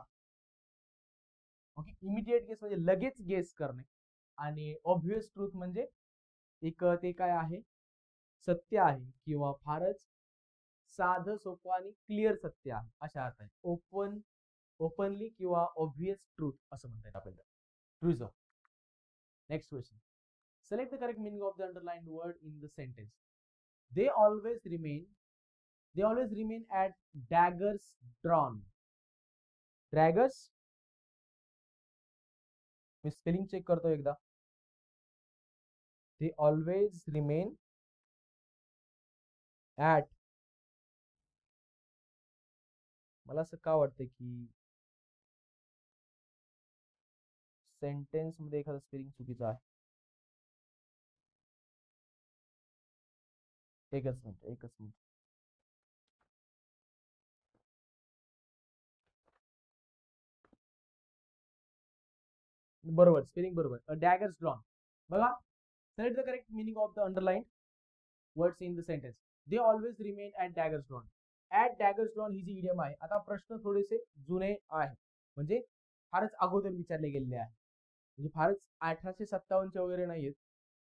S1: ओके, इमिडिएट गेस म्हणजे लगेच गेस करणे. आणि ऑब्वियस ट्रूथ म्हणजे एक ते काय आहे, सत्य आहे किंवा फारच साधं सोपं आणि क्लिअर सत्य आहे, अशा अर्थ आहे. ओपनली किंवा ऑब्वियस ट्रूथ असं म्हणता येईल आपल्याला, truism. Next question. Select the correct meaning of the underlined word in the sentence. They always remain at daggers drawn. Daggers, मी स्पेलिंग चेक करतो एकदा. They always remain at, मला असं का वाटतं की सेंटेन्स मध्ये एखादं स्पेलिंग चुकीचं आहे. एकच मिनिट. बरोबर, स्पेलिंग बरोबर. डॅगर्स ड्रॉन. बघा, select the correct meaning of the underlined words in the sentence. They always remain at daggers drawn. At daggers drawn ही जी इडियम आहे, आता प्रश्न थोडेसे जुने आहे, म्हणजे फारच अगोदर विचारले गेलेले आहे, म्हणजे फारच 1857 वगैरे नाहीयेत,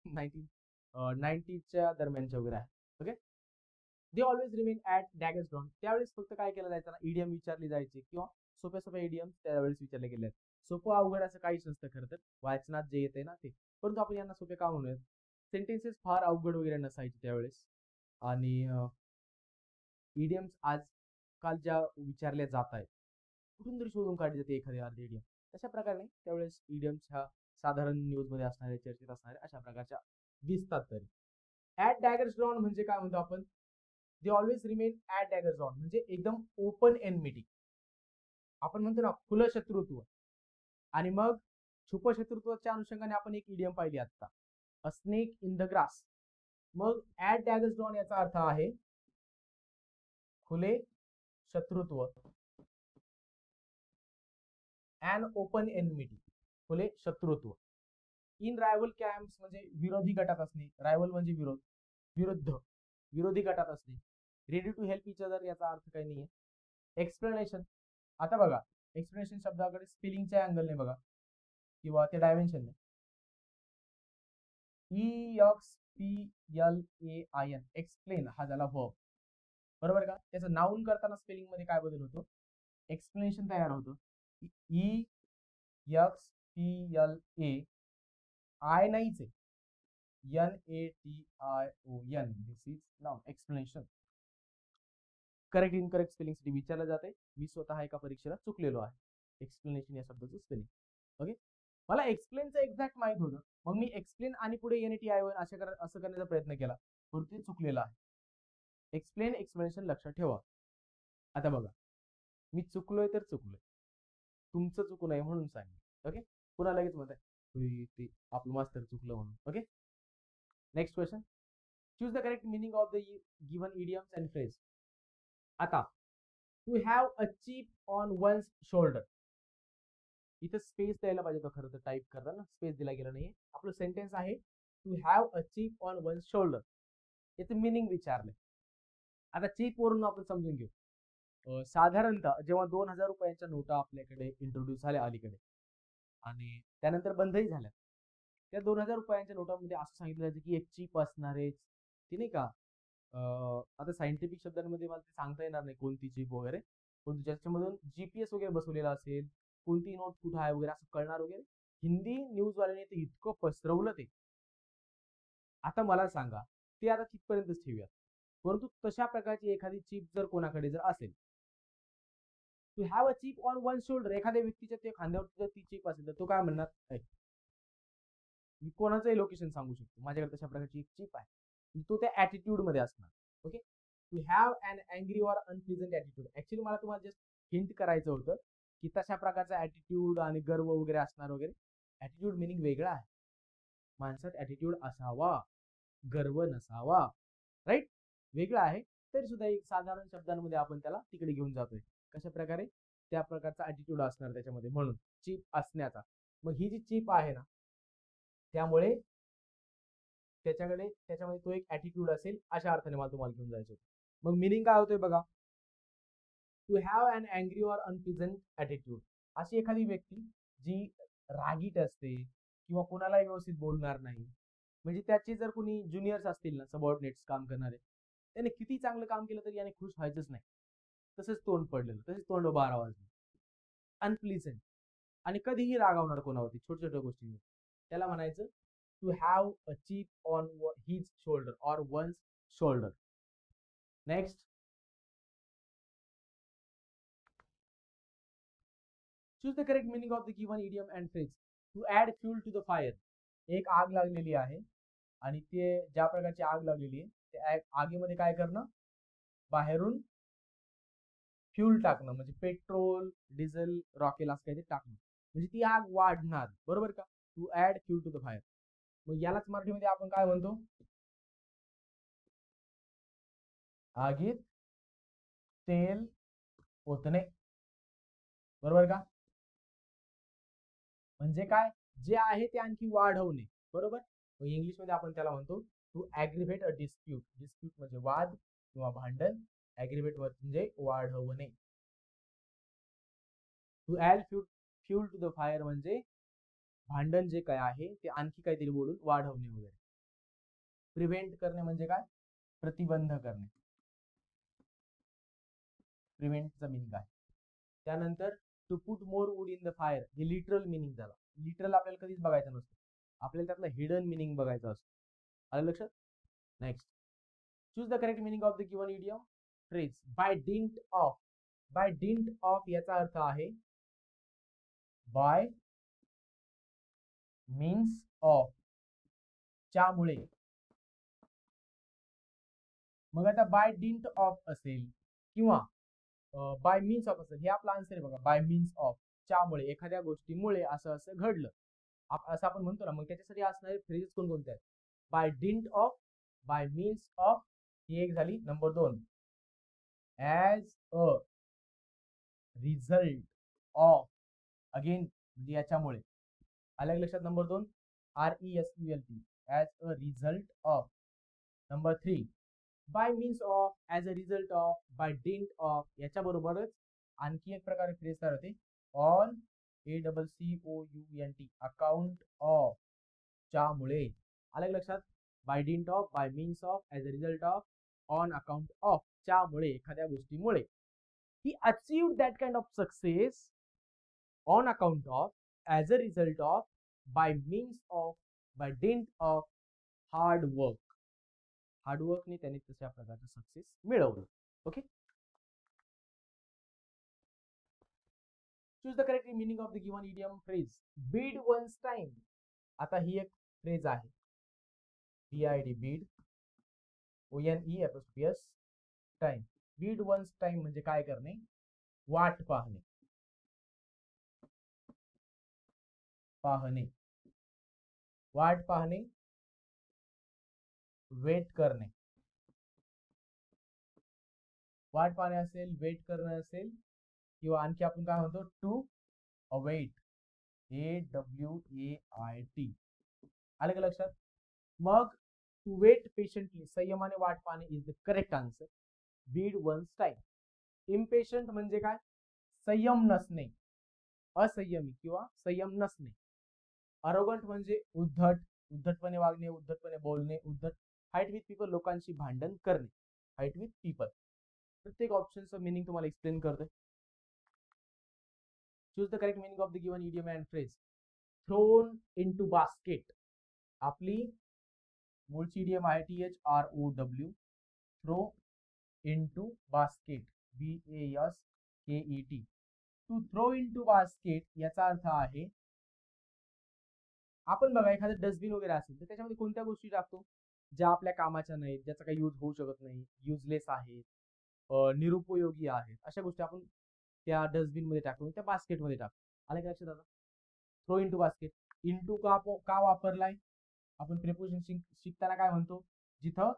S1: 1990च्या दरम्यानचे वगैरे आहे. Okay, they always remain at daggers drawn. त्यावेळेस फक्त काय केलं जायचं ना, इडियम विचारली जायची किंवा सोप्या इडियम त्यावेळेस विचारले गेले आहेत. सोपं अवघड असं काहीच नसतं खरं तर, वाचनात जे येते ना ते, परंतु आपण यांना सोपे का म्हणूयात. सेंटेन्सेस फार अवघड वगैरे नसायचे त्यावेळेस, आणि इडियम्स आजकाल ज्या विचारल्या जात आहेत कुठून तरी शोधून काढली जाते एखादी अर्धी इडियम, तशा प्रकारे त्यावेळेस इडियम्स ह्या साधारण न्यूज मध्ये असणारे, चर्चेत असणारे अशा प्रकारच्या दिसतात. तरी ऍट डॅगर्स ड्रॉन म्हणजे काय म्हणतो आपण, they always remain at daggers drawn म्हणजे एकदम ओपन एनमिटी, आपण म्हणतो ना खुलं शत्रुत्व. आणि मग छुप शत्रुत्वाच्या अनुषंगाने आपण एक इडियम पाहिली आता, अ स्नेक इन द ग्रास. मग ऍट डॅगर्स ड्रॉन याचा अर्थ आहे खुले शत्रुत्व, अँड ओपन एनमिटी, खुले शत्रुत्व. इन रायवल कॅम्प्स म्हणजे विरोधी गटात असणे, रायवल म्हणजे विरोधी गटात असणे. Ready to help each other याचा अर्थ काही नाहीये. एक्सप्लेनेशन, आता बघा एक्सप्लेनेशन शब्दाकडे स्पेलिंगच्या अँगलने बघा किंवा त्या डायमेन्शनने, EXPLAIN, एक्सप्लेन हा झाला वर्ब, बरोबर का. त्याचं नाउन करताना स्पेलिंग मध्ये काय बदल होतो, एक्सप्लेनेशन तयार होतो. EXPLA, आय नाहीच आहे, NATION, this is noun, explanation. Correct incorrect spelling साठी विचारलं जाते. मी स्वतः एका परीक्षेला चुकलेलो आहे एक्सप्लेनेशन या शब्दाचं स्पेलिंग. ओके, मला एक्सप्लेनचं एक्झॅक्ट माहित होतं, मग मी एक्सप्लेन आणि पुढे NATION असं करण्याचा प्रयत्न केला, पण ते चुकलेलं आहे. एक्सप्लेन, एक्सप्लेनेशन लक्षात ठेवा. आता बघा, मी चुकलोय तर चुकलोय, तुमचं चुकू नये म्हणून सांगितलं. ओके, पुन्हा लगेच म्हणताय ते आपलं मास्तर चुकलं म्हणून. Okay, next question. Choose the correct meaning of the given idioms and phrase. आता to have a chip on one's shoulder, इथं स्पेस द्यायला पाहिजे, खरं तर टाईप करताना स्पेस दिला गेला नाहीये. आपलं सेंटेन्स आहे to have a chip on one's shoulder, याचं मिनिंग विचारलंय. आता चिप वरून आपण समजून घेऊ. साधारणतः जेव्हा 2000 रुपयांच्या नोटा आपल्याकडे इंट्रोड्यूस झाल्या अलीकडे आणि त्यानंतर बंदही झाल्या, त्या 2000 रुपयांच्या नोटामध्ये असं सांगितलं जातं की एक चिप असणार आहे, ती नाही का, आता सायंटिफिक शब्दांमध्ये मला ते सांगता येणार नाही कोणती चिप वगैरे, पण ज्याच्यामधून GPS वगैरे बसवलेला असेल, कोणती नोट कुठं आहे वगैरे असं कळणार वगैरे. हिंदी न्यूजवाल्याने ते इतकं पसरवलं ते. आता मला सांगा, ते आता तिथपर्यंतच ठेवूयात, परंतु तशा प्रकारची एखादी चिप जर कोणाकडे जर असेल, to have a chip on one shoulder, एखाद्या व्यक्तीच्या ते खांद्यावर जर ती चिप असेल तर तो काय म्हणणार, मी कोणाचंही लोकेशन सांगू शकतो, माझ्याकडे तशा प्रकारची एक चिप आहे, तो त्या ऍटिट्यूड मध्ये असणार. Okay, to have an angry or unpleasant attitude. Actually मला तुम्हाला जस्ट हिंट करायचं होतं की तशा प्रकारचा ॲटिट्यूड आणि गर्व वगैरे असणार वगैरे. ॲटिट्यूड मिनिंग वेगळा आहे. माणसात ॲटिट्यूड असावा, गर्व नसावा, राईट, वेगळा आहे. तरी सुद्धा एक साधारण शब्दांमध्ये आपण त्याला तिकडे घेऊन जातोय. कशा प्रकारे? त्या प्रकारचा ॲटिट्यूड असणार त्याच्यामध्ये, म्हणून चीप असण्याचा. मग ही जी चीप आहे ना, त्यामुळे त्याच्यामध्ये तो एक ॲटिट्यूड असेल, अशा अर्थाने मला तुम्हाला घेऊन जायचं होतं. मग मिनिंग काय होतोय बघा, to have an angry or unpleasant attitude. अशी एखादी व्यक्ती जी रागीट असते किंवा कोणालाही व्यवस्थित बोलणार नाही. म्हणजे त्याचे जर कोणी ज्युनियर्स असतील ना, सबऑर्डिनेट्स काम करणारे, त्याने किती चांगलं काम केलं तरी याने खुश व्हायचंच नाही. तसंच तोंड पडलेलं, तसेच तोंड बारा वाजले. अनप्लिझंट आणि कधीही रागावणार कोणावरती छोट्या छोट्या गोष्टींवर. त्याला म्हणायचं to have a chip on his shoulder or one's shoulder. Next, choose the correct meaning of the given idiom and phrase. To add fuel to the fire. एक आग लागलेली आहे आणि ते ज्या प्रकारची आग लागलेली आहे त्या आगीमध्ये काय करणं, बाहेरून फ्यूल टाकणं, म्हणजे पेट्रोल, डिझेल, रॉकेल असं काहीतरी टाकणं, म्हणजे ती आग वाढणार. बरोबर का? To add fuel to the fire. मग यालाच मराठीमध्ये आपण काय म्हणतो? आगीत तेल ओतणे. बरोबर का? म्हणजे काय? जे आहे ते आणखी वाढवणे. बरोबर. मग इंग्लिश मध्ये आपण त्याला म्हणतो to aggravate a dispute. Dispute म्हणजे वाद किंवा भांडण, ॲग्रिव्हेट म्हणजे वाढवणे. To add fuel to the fire म्हणजे भांडण जे काय आहे ते आणखी काहीतरी बोलून वाढवणे वगैरे. प्रिव्हेंट करणे म्हणजे काय? प्रतिबंध करणे. प्रिव्हेंटचा मिनिंग आहे. त्यानंतर to put more wood in the fire, हे लिटरल मिनिंग झाला. लिटरल आपल्याला कधीच बघायचं नसतं, आपल्याला त्यातला हिडन मिनिंग बघायचा असतो. आलं लक्षात? Next, choose the correct meaning of the given idiom phrase. By dint of. By dint of याचा अर्थ आहे बाय मीन्स ऑफ, च्यामुळे. मग आता बाय डिंट ऑफ असेल किंवा बाय मीन्स ऑफ असेल, हे आपला आन्सर आहे बघा. बाय मीन्स ऑफ, त्यामुळे, एखाद्या गोष्टीमुळे असं असं घडलं असं आपण म्हणतो ना. मग त्याच्यासाठी असणारे फ्रेजेस कोणकोणते आहेत? By dint of, by means of, ही एक झाली. Number 2, as a result of, again म्हणजे याच्यामुळे. आलं लक्षात? Number 2, RESULT, as a result of. Number 3, by means of, as a result of, by dint of. याच्या बरोबरच आणखी एक प्रकारे फ्रेज तयार होते, ऑन ACCOUNT, अकाउंट ऑफ, च्यामुळे. आलं लक्षात? By dint of, by means of, as a result of, on account of, च्यामुळे, एखाद्या गोष्टीमुळे. He achieved that kind of success on account of, as a result of, by means of, by dint of hard work. Hard वर्कने त्याने तशा प्रकारचं success मिळवलं. Okay. Choose the correct meaning of the given idiom phrase. Bid one's time. आता ही एक phrase आहे. BID, bid, ONE time. Bid one's time म्हणजे काय करणे? वाट पाहणे. पाहणे, वाट पाहणे, वेट करणे. वाट पाहणे असेल, वेट करणे असेल, किंवा आणखी आपण काय म्हणतो? To await, AWAIT. आलं का लक्षात? मग टू वेट पेशंटली, संयमाने वाट पाहणे, is the correct answer. Bide one's time. Impatient म्हणजे काय? संयम नसणे, असंयमी किंवा संयम नसणे. अरोगंट म्हणजे उद्धट, उद्धटपणे वागणे, उद्धटपणे बोलणे, उद्धट. फाईट विथ पीपल, लोकांशी भांडण करणे. Fight with people. प्रत्येक ऑप्शनचं मिनिंग तुम्हाला एक्सप्लेन करतोय. Choose the correct meaning of the given idiom and phrase. Thrown into basket. आपली मूळची इडियम आहे THROW, throw into basket, BASKET. To throw into basket याचा अर्थ आहे, आपण बघा एखादं डस्टबिन वगैरे असेल तर त्याच्यामध्ये कोणत्या गोष्टी टाकतो ज्या आपल्या कामाच्या नाहीत, ज्याचा काही यूज होऊ शकत नाही, युजलेस आहेत, निरुपयोगी आहेत, अशा गोष्टी आपण त्या डस्टबिन मध्ये टाकून त्या बास्केटमध्ये टाकतो. आलं का लक्षात आता? Throw into basket. इंटू का वापरलाय? आपण प्रिपोजिशन शिकताना काय म्हणतो? जिथं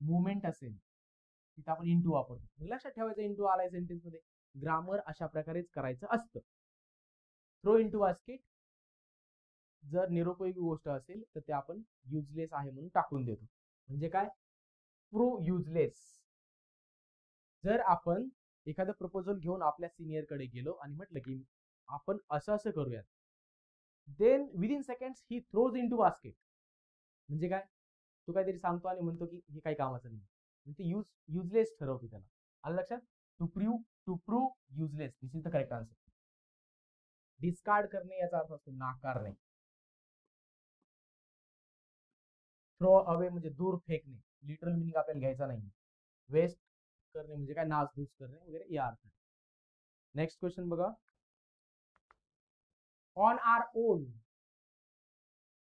S1: मुवमेंट असेल तिथं आपण इंटू वापरतो. लक्षात ठेवायचं इंटू आलाय सेंटेन्स मध्ये. ग्रामर अशा प्रकारेच करायचं असतं. थ्रो इंटू बास्केट जर निरुपयोगी गोष्ट असेल तर ते आपण युजलेस आहे म्हणून टाकून देतो. म्हणजे काय? Prove useless. जर आपण एखादं प्रपोजल घेऊन आपल्या सिनियर कडे गेलो आणि म्हटलं की आपण असं असं करूयात, then within seconds he throws into basket. म्हणजे काय? तू काहीतरी सांगतो आणि म्हणतो की हे काही कामाचं नाही, म्हणजे युजलेस ठरवतो त्याला. आलं लक्षात? To prove useless. This is the correct answer. Discard करणे याचा अर्थ असतो नाकारणे. थ्रो अवे म्हणजे दूर फेकणे. लिटरल मिनिंग आपल्याला घ्यायचा नाही. वेस्ट करणे म्हणजे काय? नासधूस करणे वगैरे या अर्थाने. नेक्स्ट क्वेश्चन बघा. ऑन आवर ओन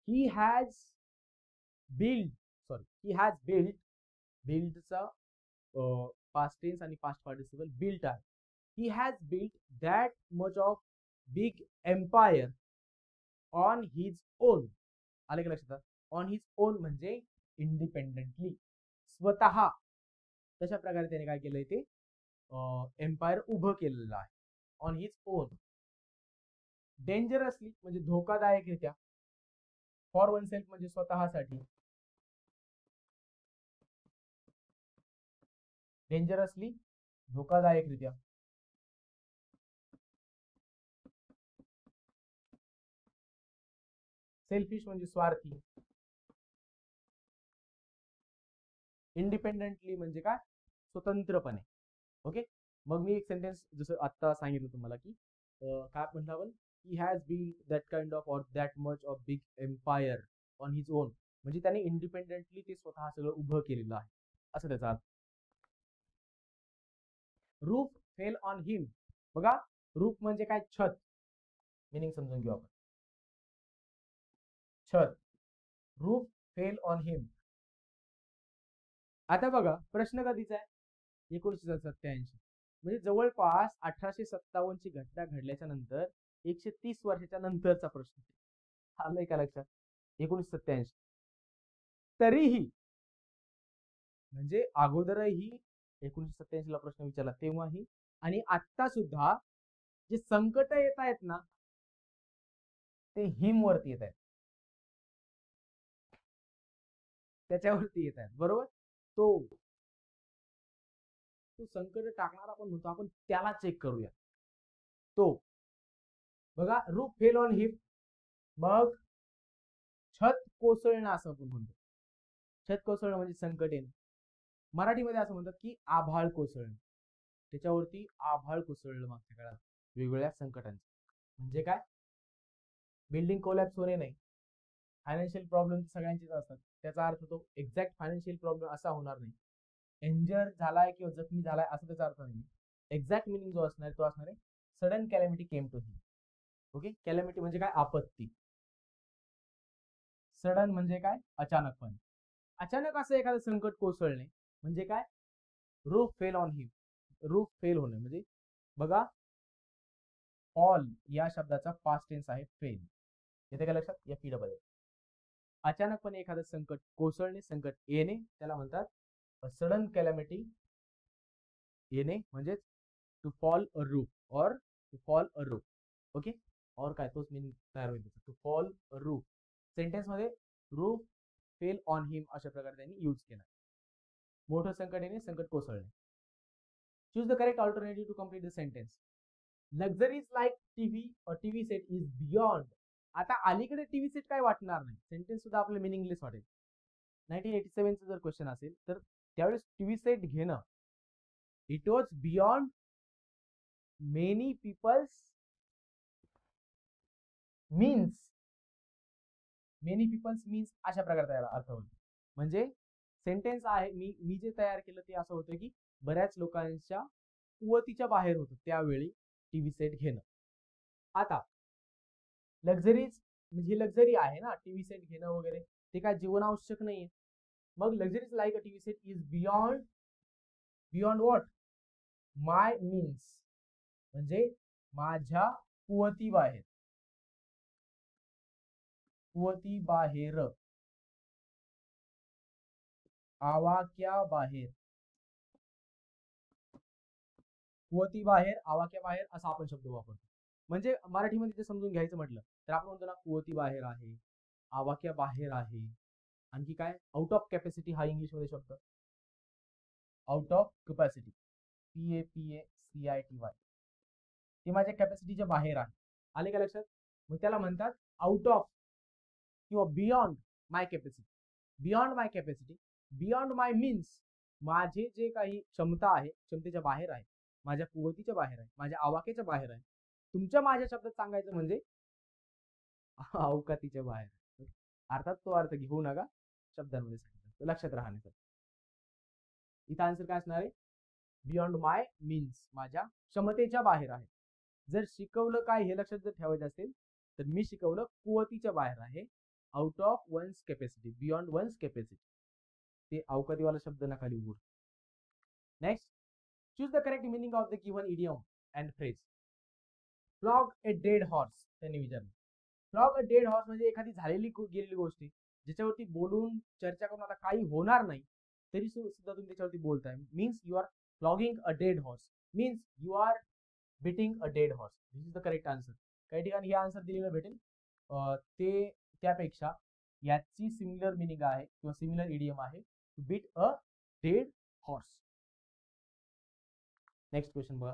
S1: he has built buildचा past tense आणि past participle built आहे. he has built that much of big empire on his own. आले का लक्षात? ऑन हिज ओन म्हणजे इंडिपेंडेंटली, स्वतः. तशा प्रकारे त्याने काय केलंय? ते एम्पायर उभं केलेलं आहे ऑन हिज ओन. डेंजरसली म्हणजे धोकादायकरित्या. फॉर वन सेल्फ म्हणजे स्वतःसाठी. डेंजरसली धोकादायकरित्या. सेल्फिश म्हणजे स्वार्थी. इंडिपेंडेंटली म्हणजे काय? स्वतंत्रपणे. ओके. मग मी एक सेंटेन्स जसं आता सांगितलं तुम्हाला की काय म्हटलं आपण? He has built that kind of or that much of big empire on his own. म्हणजे त्याने इंडिपेंडेंटली ते स्वतः सगळं उभं केलेलं आहे असं त्याचा अर्थ. रूफ फेल ऑन हिम. बघा, रूफ म्हणजे काय? छत. मिनिंग समजून घेऊ आपण. छत. रूफ फेल ऑन हिम. आता बघा, प्रश्न कधीचा आहे? 1987. म्हणजे जवळपास 1857 ची घटना घडल्याच्या नंतर 130 वर्षाच्या नंतरचा प्रश्न. आलंय का लक्षात? 1987. तरीही म्हणजे अगोदरही 1987 ला प्रश्न विचारला तेव्हाही आणि आता सुद्धा जे संकट येत आहेत ना ते हिम वरती येत आहेत, त्याच्यावरती येत आहेत. बरोबर? तो संकट टाकणारा पण म्हणतो आपण, त्याला चेक करूया. तो बघा, रूफ फेल ऑन हिम. मग छत कोसळणं असं आपण म्हणतो. छत कोसळणं म्हणजे संकट येणं. मराठीमध्ये असं म्हणतात की आभाळ कोसळणं. त्याच्यावरती आभाळ कोसळलं मागच्या काळात वेगवेगळ्या संकटांचं. म्हणजे काय? बिल्डिंग कोलॅप्स होणे नाही. फायनान्शियल प्रॉब्लेम सगळ्यांचेच असतात. त्याचा अर्थ तो एक्झॅक्ट फायनान्शियल प्रॉब्लेम असा होणार नाही. इंजर झालाय किंवा जखमी झालाय असं त्याचा अर्थ नाही. एक्झॅक्ट मिनिंग जो असणार तो असणार आहे sudden calamity came to him. Okay. Calamity म्हणजे काय? आपत्ती. सडन म्हणजे काय? अचानकपणे. अचानक असं एखादं संकट कोसळणे म्हणजे काय? Roof fell on him. Roof fail होणे म्हणजे बघा, फॉल या शब्दाचा पास्ट टेन्स आहे फेल. येते का लक्षात? या पीडब्ल्यू. अचानकपणे एखादं संकट कोसळणे, संकट येणे त्याला म्हणतात सडन कॅलॅमिटी. येणे म्हणजेच टू फॉल अ रूफ और to fall a roof. Okay. और काय? तोच मीनिंग तयार होईल. To fall a roof sentence मध्ये रूफ फेल ऑन हिम अशा प्रकारे त्यांनी यूज केला. मोठं संकट येणे, संकट कोसळणे. Choose the correct alternative to complete the sentence. Luxuries like TV or TV set is beyond. आता अलीकडे टीव्ही सेट काय वाटणार नाही. सेंटेन्स सुद्धा आपलं मिनिंगलेस वाटेल. 1987 जर क्वेश्चन असेल तर त्यावेळेस टीव्ही सेट घेणं it was beyond many peoples means. Many peoples means अशा प्रकारे त्याला अर्थ होईल. म्हणजे सेंटेन्स आहे मी जे तयार केलं ते असं होतं की बऱ्याच लोकांच्या कुवतीच्या बाहेर होतं त्यावेळी टीव्ही सेट घेणं. आता लक्झरीज म्हणजे लक्झरी आहे ना टीव्ही सेट घेणं वगैरे, ते काय जीवनावश्यक नाहीये. मग luxuries like a TV set is beyond what? My means. म्हणजे माझ्या कुवतीबाहेर, कुवतीबाहेर, आवाक्याबाहेर, कुवतीबाहेर, आवाक्याबाहेर असा आपण शब्द वापरतो. म्हणजे मराठीमध्ये ते समजून घ्यायचं म्हटलं तर आपण म्हणतो ना कुवतीबाहेर आहे, आवाक्याबाहेर आहे, आणखी काय आउट ऑफ कॅपॅसिटी हा इंग्लिश मध्ये शब्द, आउट ऑफ कॅपॅसिटी, PAPACITY, ते माझ्या कॅपॅसिटीच्या बाहेर आहे. आले का लक्षात? मग त्याला म्हणतात आउट ऑफ किंवा बियॉन्ड माय कॅपॅसिटी. बियॉन्ड माय कॅपॅसिटी, बियॉन्ड माय मीन्स माझे जे काही क्षमता आहे क्षमतेच्या बाहेर आहे, माझ्या कुवतीच्या बाहेर आहे, माझ्या आवाक्याच्या बाहेर आहे. तुमच्या माझ्या शब्दात सांगायचं म्हणजे अवकातीच्या बाहेर. अर्थात तो अर्थ घेऊ नका, शब्दांमध्ये सांगितलं लक्षात राहण्यासाठी. इथं आन्सर काय असणार आहे? बियॉन्ड माय मीन्स, माझ्या क्षमतेच्या बाहेर आहे. जर शिकवलं काय हे लक्षात जर ठेवायचं असेल तर मी शिकवलं कुवतीच्या बाहेर आहे, out of one's capacity, beyond one's capacity. ते अवकातीवाला शब्द नका लिहू. Next, choose the correct meaning of the given idiom and phrase. Flog a dead horse, त्यांनी विचारलं. फ्लॉग अ डेड हॉर्स म्हणजे एखादी झालेली गेलेली गोष्ट ज्याच्यावरती बोलून चर्चा करून आता काही होणार नाही तरी सुद्धा तुम्ही त्याच्यावरती बोलताय. Means you are flogging a dead horse, means you are beating a dead horse. This is the correct answer. काही ठिकाणी हे आन्सर दिलेलं भेटेल, ते त्यापेक्षा याची सिमिलर मिनिंग आहे किंवा सिमिलर इडियम आहे to beat a dead horse. Next question बघा.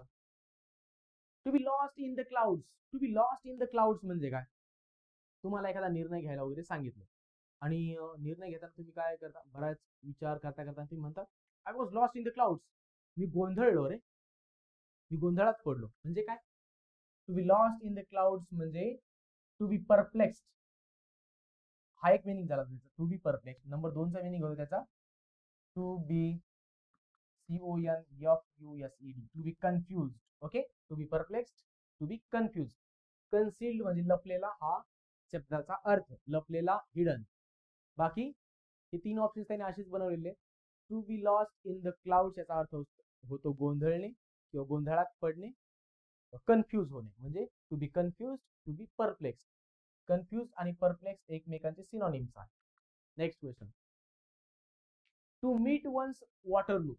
S1: To be lost in the clouds. To be lost in the clouds म्हणजे काय? तुम्हाला एखादा निर्णय घ्यायला वगैरे सांगितलं आणि निर्णय घेताना तुम्ही काय करता, बराच विचार करता करता तुम्ही म्हणता I was lost in the clouds, मी गोंधळलो रे, मी गोंधळात पडलो. म्हणजे काय? To be lost in the clouds म्हणजे टू बी परप्लेक्स्ड, हा एक मिनिंग झाला त्याचा, टू बी परप्लेक्स्ड. नंबर 2चा मिनिंग होतो त्याचा to be CONFUSED, to be confused. Okay, to be perplexed, to be confused. Concealed म्हणजे लपलेला, हा शब्दाचा अर्थ, लपलेला, हिडन. बाकी हे 3 ऑप्शन्स त्याने असेच बनवलेले. To be lost in the clouds याचा अर्थ होतो गोंधळणे किंवा गोंधळात पडणे. कन्फ्यूज होणे म्हणजे to be confuse, to be perplex. Confuse आणि परप्लेक्स एकमेकांचे सिनोनिम्स आहेत. Next question, to meet one's Waterloo.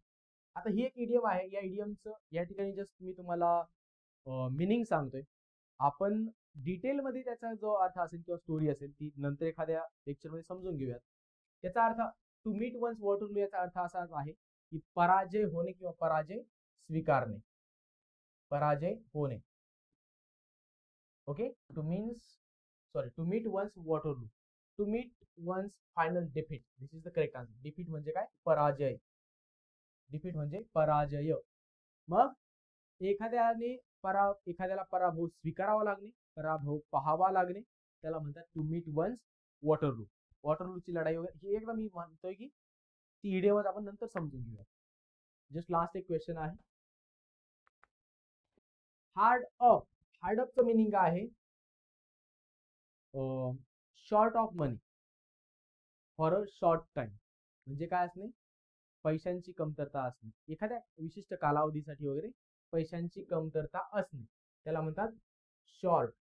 S1: आता ही एक इडियम आहे. या इडियमचं या ठिकाणी जस्ट मी तुम्हाला मिनिंग सांगतोय. आपण डिटेलमध्ये त्याचा जो अर्थ असेल किंवा स्टोरी असेल ती नंतर एखाद्या लेक्चरमध्ये समजून घेऊयात. त्याचा earth to meet one's Waterloo याचा अर्थ असाच आहे की पराजय होणे किंवा पराजय स्वीकारणे, पराजय होणे. Okay, to meet one's Waterloo, to meet one's final defeat. This is the correct answer. Defeat म्हणजे काय? पराजय. डिफीट म्हणजे पराजय. मग एखाद्याला पराभव स्वीकारावा लागणे, पराभव पाहावा लागणे, त्याला म्हणतात टू मीट वन्स वॉटरलू. वॉटरलूची लढाई वगैरे ही एकदा मी म्हणतोय की ती इडियम आपण नंतर समजून घेऊया. जस्ट लास्ट एक क्वेश्चन आहे. Hard up. हार्ड अपचं मिनिंग आहे short of money for a short time. म्हणजे काय असणे? पैशांची कमतरता असणे, एखाद्या विशिष्ट कालावधीसाठी वगैरे पैशांची कमतरता असणे, त्याला म्हणतात short.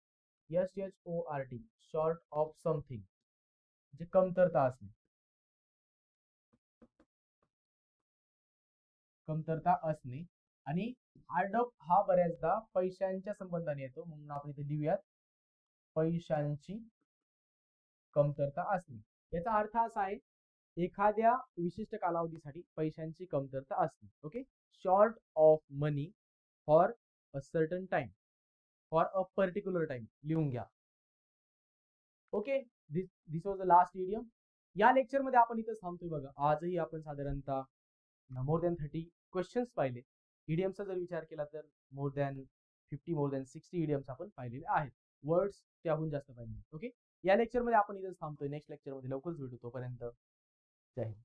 S1: SHORT, short of something म्हणजे कमतरता असणे, कमतरता असणे. आणि हार्ड अप हा बऱ्याचदा पैशांच्या संबंधाने येतो, म्हणून आपण इथे लिहूयात पैशांची कमतरता असणे. याचा अर्थ असा आहे एखाद्या विशिष्ट कालावधीसाठी पैशांची कमतरता असणे. Okay, short of money for a certain time, for a particular time लिहून घ्या. Okay, this was the last idiom. या लेक्चर मध्ये आपण इथं थांबतोय बघा. आजही आपण साधारणतः मोर दॅन 30 क्वेश्चन्स पाहिले. इडियमचा जर विचार केला तर मोर दॅन 60 इडियम्स आपण पाहिलेले आहेत. वर्ड्स त्याहून जास्त पाहिले. ओके, या लेक्चर मध्ये आपण इथं थांबतोय. नेक्स्ट लेक्चर मध्ये लवकरच भेटू. तोपर्यंत जय हिंद.